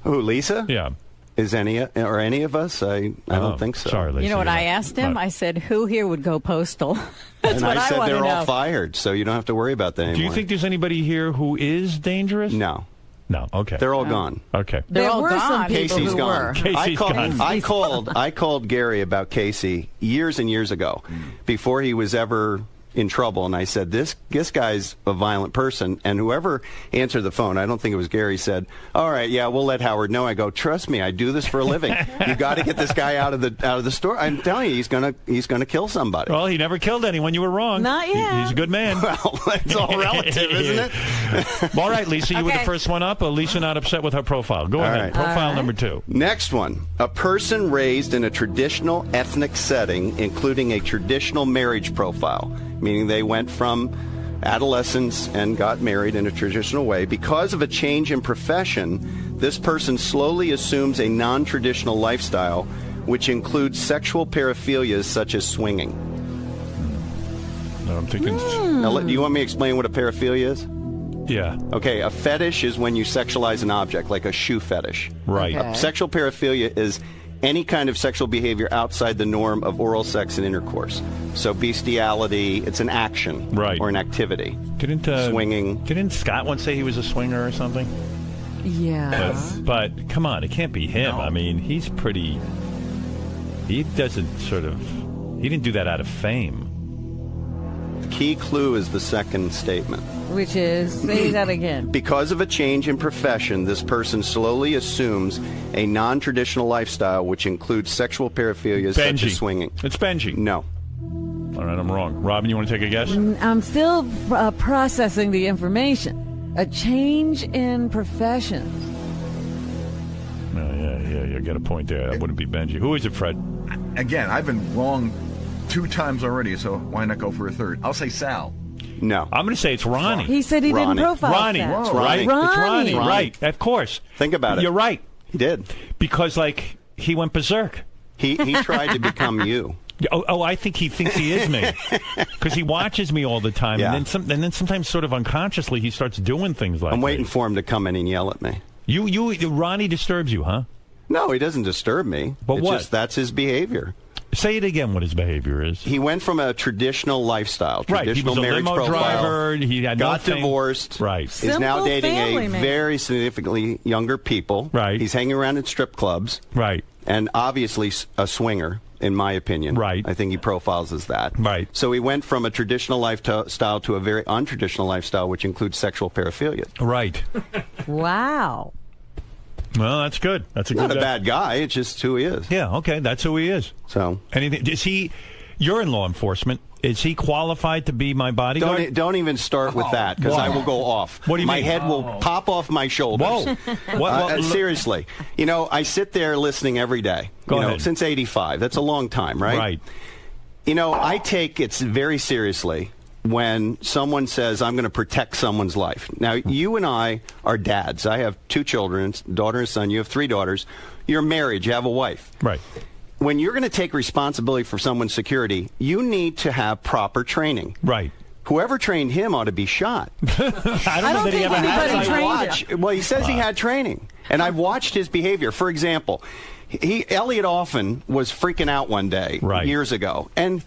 Who, Lisa? Yeah. Is any of us? I don't think so. Sorry, Lisa. You know what I asked him? I said, "Who here would go postal?" That's And what I said want they're to all know. fired, so you don't have to worry about that anymore. Do you think there's anybody here who is dangerous? No. No. Okay. They're all gone. Okay. They're all gone. Casey's gone. Casey's gone. I called Gary about Casey years and years ago, before he was ever in trouble, and I said, this guy's a violent person, and whoever answered the phone, I don't think it was Gary, said, all right, yeah, we'll let Howard know. I go, trust me, I do this for a living. You got to get this guy out of the store. I'm telling you, he's gonna kill somebody. Well, he never killed anyone. You were wrong. Not yet. He's a good man. Well, it's all relative, isn't it? Well, all right, Lisa, you were the Okay. first one up. Lisa not upset with her profile. Go ahead. right. Profile number 2. Next one. A person raised in a traditional ethnic setting, including a traditional marriage profile, meaning they went from adolescence and got married in a traditional way. Because of a change in profession, this person slowly assumes a non-traditional lifestyle, which includes sexual paraphilias such as swinging. No, I'm thinking. Now, do you want me to explain what a paraphilia is? Yeah. Okay, a fetish is when you sexualize an object, like a shoe fetish. Right. A sexual paraphilia is any kind of sexual behavior outside the norm of oral sex and intercourse. So bestiality, it's an action, right, or an activity. Didn't swinging? Didn't Scott once say he was a swinger or something? Yeah. But come on, it can't be him. I mean, he's pretty. He doesn't sort of. He didn't do that out of fame. The key clue is the second statement. Which is, say that again. Because of a change in profession, this person slowly assumes a non-traditional lifestyle, which includes sexual paraphilias such as swinging. It's Benji. No. All right, I'm wrong. Robin, you want to take a guess? I'm still processing the information. A change in profession. Yeah, you got a point there. That wouldn't be Benji. Who is it, Fred? Again, I've been wrong 2 times already, so why not go for a third? I'll say Sal. No. I'm going to say it's Ronnie. He said he didn't profile Ronnie, Sal. it's right? It's Ronnie, Ronnie. right? Of course. Think about it. You're right. He did. Because, like, he went berserk. He tried to become you. Oh, I think he thinks he is me. Because he watches me all the time. Yeah. And then sometimes sort of unconsciously he starts doing things like I'm waiting for him to come in and yell at me. Ronnie disturbs you, huh? No, he doesn't disturb me. But It's what? Just, that's his behavior. Say it again, what his behavior is. He went from a traditional lifestyle, Right, he traditional was a marriage limo profile, driver, he had no got fame. divorced, Right. is now Simple dating family a man. very significantly younger people. Right. He's hanging around in strip clubs. Right. And obviously a swinger, in my opinion. Right. I think he profiles as that. Right. So he went from a traditional lifestyle to a very untraditional lifestyle, which includes sexual paraphilia. Right. Wow. Well, that's good. That's Not a bad guy. It's just who he is. Yeah, okay, that's who he is. So anything? Is he? You're in law enforcement. Is he qualified to be my bodyguard? Don't even start with that, because I will go off. What do you my mean? head will pop off my shoulders. Whoa. Seriously. You know, I sit there listening every day. Go you know, ahead. since '85. That's a long time, right? Right. You know, I take it very seriously when someone says, I'm going to protect someone's life. Now, you and I are dads. I have 2 children, daughter and son. You have 3 daughters. You're married. You have a wife. Right. When you're going to take responsibility for someone's security, you need to have proper training. Right. Whoever trained him ought to be shot. I don't know that he ever had. Well, he says he had training, and I've watched his behavior. For example, Elliot Offen was freaking out one day years ago, and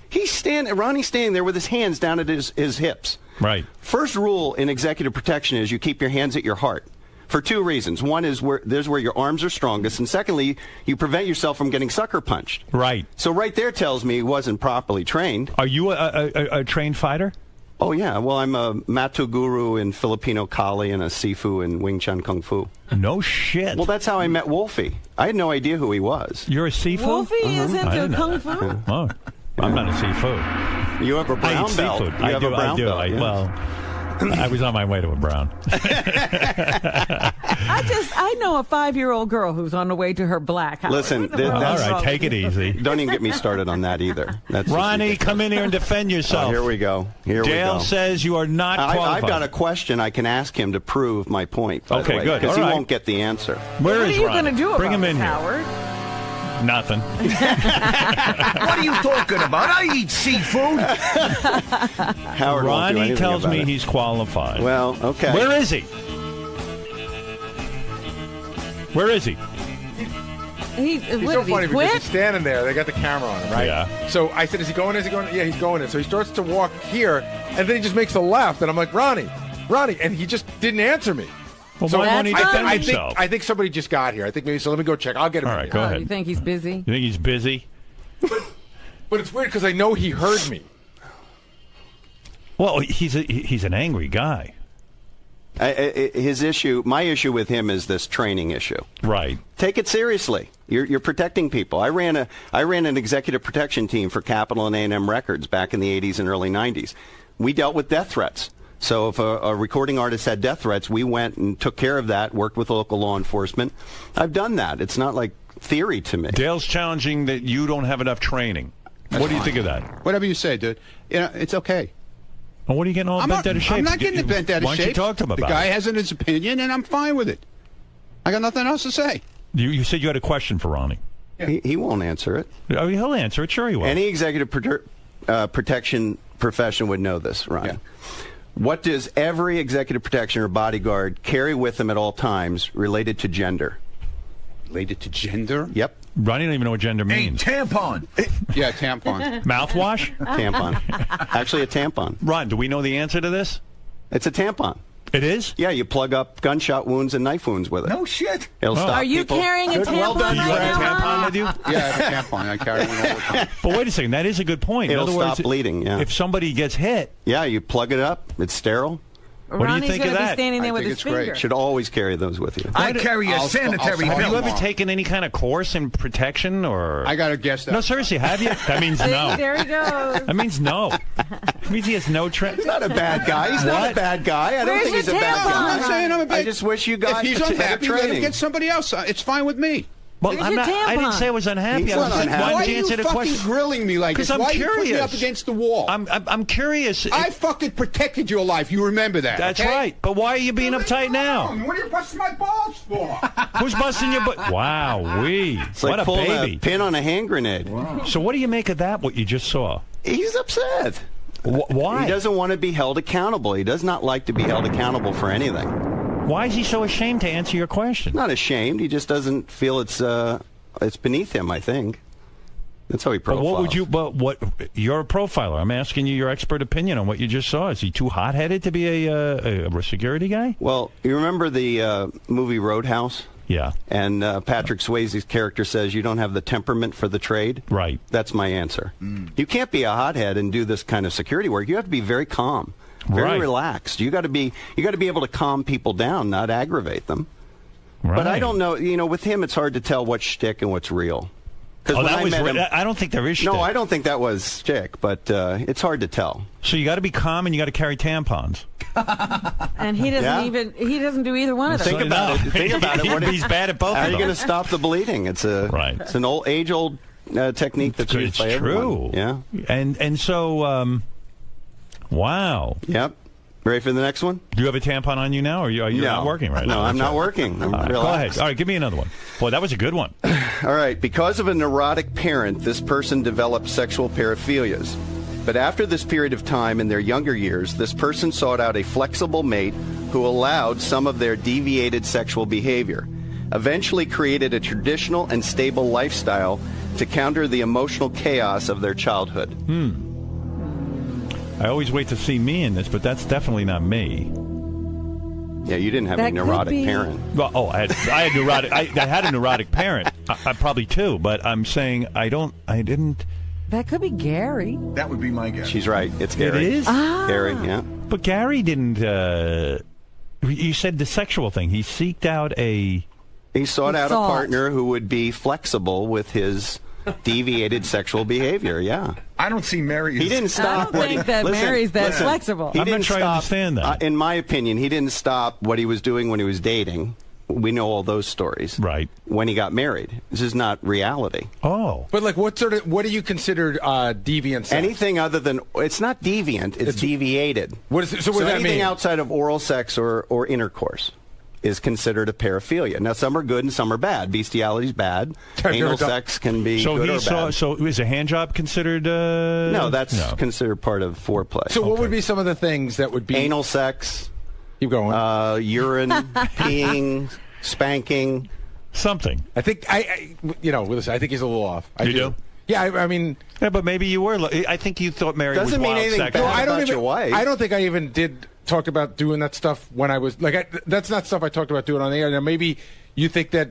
Ronnie's standing there with his hands down at his hips. Right. First rule in executive protection is you keep your hands at your heart. For 2 reasons. One is there's where your arms are strongest, and secondly, you prevent yourself from getting sucker punched. Right. So right there tells me he wasn't properly trained. Are you a trained fighter? Oh, yeah. Well, I'm a Matu Guru in Filipino Kali and a Sifu in Wing Chun Kung Fu. No shit. Well, that's how I met Wolfie. I had no idea who he was. You're a Sifu? Wolfie is into Kung Fu? Oh, I'm not a Sifu. You have a brown I eat belt. seafood. You I have do. a brown I do. belt. Yeah. Well, I was on my way to a brown. I know a 5-year-old girl who's on the way to her black. Listen, all right, take it easy. Don't even get me started on that either. That's Ronnie, come in here and defend yourself. Here we go. Dale says you are not qualified. I've got a question I can ask him to prove my point. By the Okay, way, good. Because All he right. won't get the answer. Where is What are you Ronnie? going to do Bring about him in this, here. Howard? Nothing. What are you talking about? I eat seafood. Howard won't do Ronnie anything tells about me it. he's qualified. Well, okay. Where is he? Where is he? He's so funny because he's standing there. They got the camera on him, right? Yeah. So I said, is he going in? Is he going in? Yeah, he's going in. So he starts to walk here, and then he just makes a left. And I'm like, Ronnie. And he just didn't answer me. Well, so why won't he defend himself? I think somebody just got here. I think maybe, so let me go check. I'll get him. All right, go ahead. You think he's busy? You think he's busy? But it's weird because I know he heard me. Well, he's an angry guy. My issue with him is this training issue. Right. Take it seriously. You're protecting people. I ran an executive protection team for Capitol and A&M Records back in the 80s and early 90s. We dealt with death threats. So if a recording artist had death threats, we went and took care of that, worked with local law enforcement. I've done that. It's not like theory to me. Dale's challenging that you don't have enough training. What do you think of that? Whatever you say, dude. It's okay. Well, what are you getting all bent out of shape? I'm not getting bent out of shape. Why don't you talk to him about The guy it? has his opinion, and I'm fine with it. I got nothing else to say. You said you had a question for Ronnie. He won't answer it. Oh, he'll answer it. Sure he will. Any executive protection profession would know this, Ronnie. Yeah. What does every executive protection or bodyguard carry with them at all times related to gender? Related to gender? Yep. Ronnie don't even know what gender means. Tampon. Yeah, tampon. Mouthwash? Tampon. Actually, a tampon. Ron, do we know the answer to this? It's a tampon. It is? Yeah, you plug up gunshot wounds and knife wounds with it. No shit. It'll stop Are you people. carrying a tampon Well done, You right have a now? tampon with you? Yeah, I have a tampon. I carry one all the time. But wait a second. That is a good point. It'll In other stop words, bleeding, yeah. If somebody gets hit, Yeah, you plug it up. It's sterile. What do you Ronnie's think gonna of be that? standing there I with think his it's great. finger. Should always carry those with you. I carry a sanitary I'll- have you belt. ever taken any kind of course in protection or? I got to guess that. No, seriously, have you? That means no. There he goes. That means no. It means he has no training. He's not a bad guy. He's not a bad guy. I don't Where's think he's a your bad tampon? guy. I'm not saying I'm a bad. I just wish you got If he's better unhappy, let him training. get somebody else. It's fine with me. Well, Where's I'm your not. I didn't tampon? say I was unhappy. He's I not was just unhappy. wanted Why to are you answer the fucking question. grilling me like this? Because I'm Why are you putting me curious. up against the wall? I'm curious. I fucking protected your life. You remember that? That's okay? right. But why are you being uptight now? What are you busting my balls for? Who's busting your butt? Wow, It's like what a pulling baby. a pin on a hand grenade. So what do you make of that? What you just saw? He's upset. Why? He doesn't want to be held accountable. He does not like to be held accountable for anything. Why is he so ashamed to answer your question? Not ashamed. He just doesn't feel it's beneath him, I think. That's how he But profiles. what would you? But what? You're a profiler. I'm asking you your expert opinion on what you just saw. Is he too hot-headed to be a security guy? Well, you remember the movie Roadhouse? Yeah. And Patrick Swayze's character says you don't have the temperament for the trade. Right. That's my answer. You can't be a hothead and do this kind of security work. You have to be very calm, very Right. relaxed. You got to be able to calm people down, not aggravate them. Right. But I don't know. You know, with him, it's hard to tell what's shtick and what's real. Oh, that was. I don't think there is. No, shtick. I don't think that was shtick, but it's hard to tell. So you got to be calm and you got to carry tampons. And he doesn't Yeah. he doesn't do either one of them. Think about it. Think about it. He's bad at both How of are you them. going to stop the bleeding? It's it's an age-old technique that's used It's by true. everyone. Yeah. And so, wow. Yep. Ready for the next one? Do you have a tampon on you now, or are you No. not working right now? No, I'm not working. I'm All right, go relaxed. ahead. All right, give me another one. Boy, that was a good one. All right. Because of a neurotic parent, this person developed sexual paraphilias. But after this period of time in their younger years, this person sought out a flexible mate who allowed some of their deviated sexual behavior, eventually created a traditional and stable lifestyle to counter the emotional chaos of their childhood. I always wait to see me in this, but that's definitely not me. Yeah, you didn't have That a could neurotic be- parent. Well, I had neurotic. I had a neurotic parent, I probably two. But I'm saying I didn't. That could be Gary. That would be my guess. She's right. It's Gary. It is? Gary, yeah. But Gary didn't. You said the sexual thing. He seeked out a. He sought out a partner who would be flexible with his deviated sexual behavior. Yeah. I don't see Mary. He didn't stop. I don't think that Mary's that flexible. He I'm didn't not trying to understand that. In my opinion, he didn't stop what he was doing when he was dating. We know all those stories. Right. When he got married. This is not reality. Oh. But like, what do you consider deviant sex? Anything other than, it's not deviant, it's deviated. What is it, so what does that anything mean? outside of oral sex or intercourse is considered a paraphilia. Now, some are good and some are bad. Bestiality is bad. Anal sex can be good or bad. So is a hand job considered? No, that's considered part of foreplay. So what would be some of the things that would be anal sex? Keep going. Urine, peeing, spanking, something. I think listen, I think he's a little off. You do? Yeah, I mean, yeah, but maybe you were. I think you thought Mary was doesn't mean wild anything sex. bad about your wife. I don't think I even did talk about doing that stuff when I was like. That's not stuff I talked about doing on the air. Now maybe you think that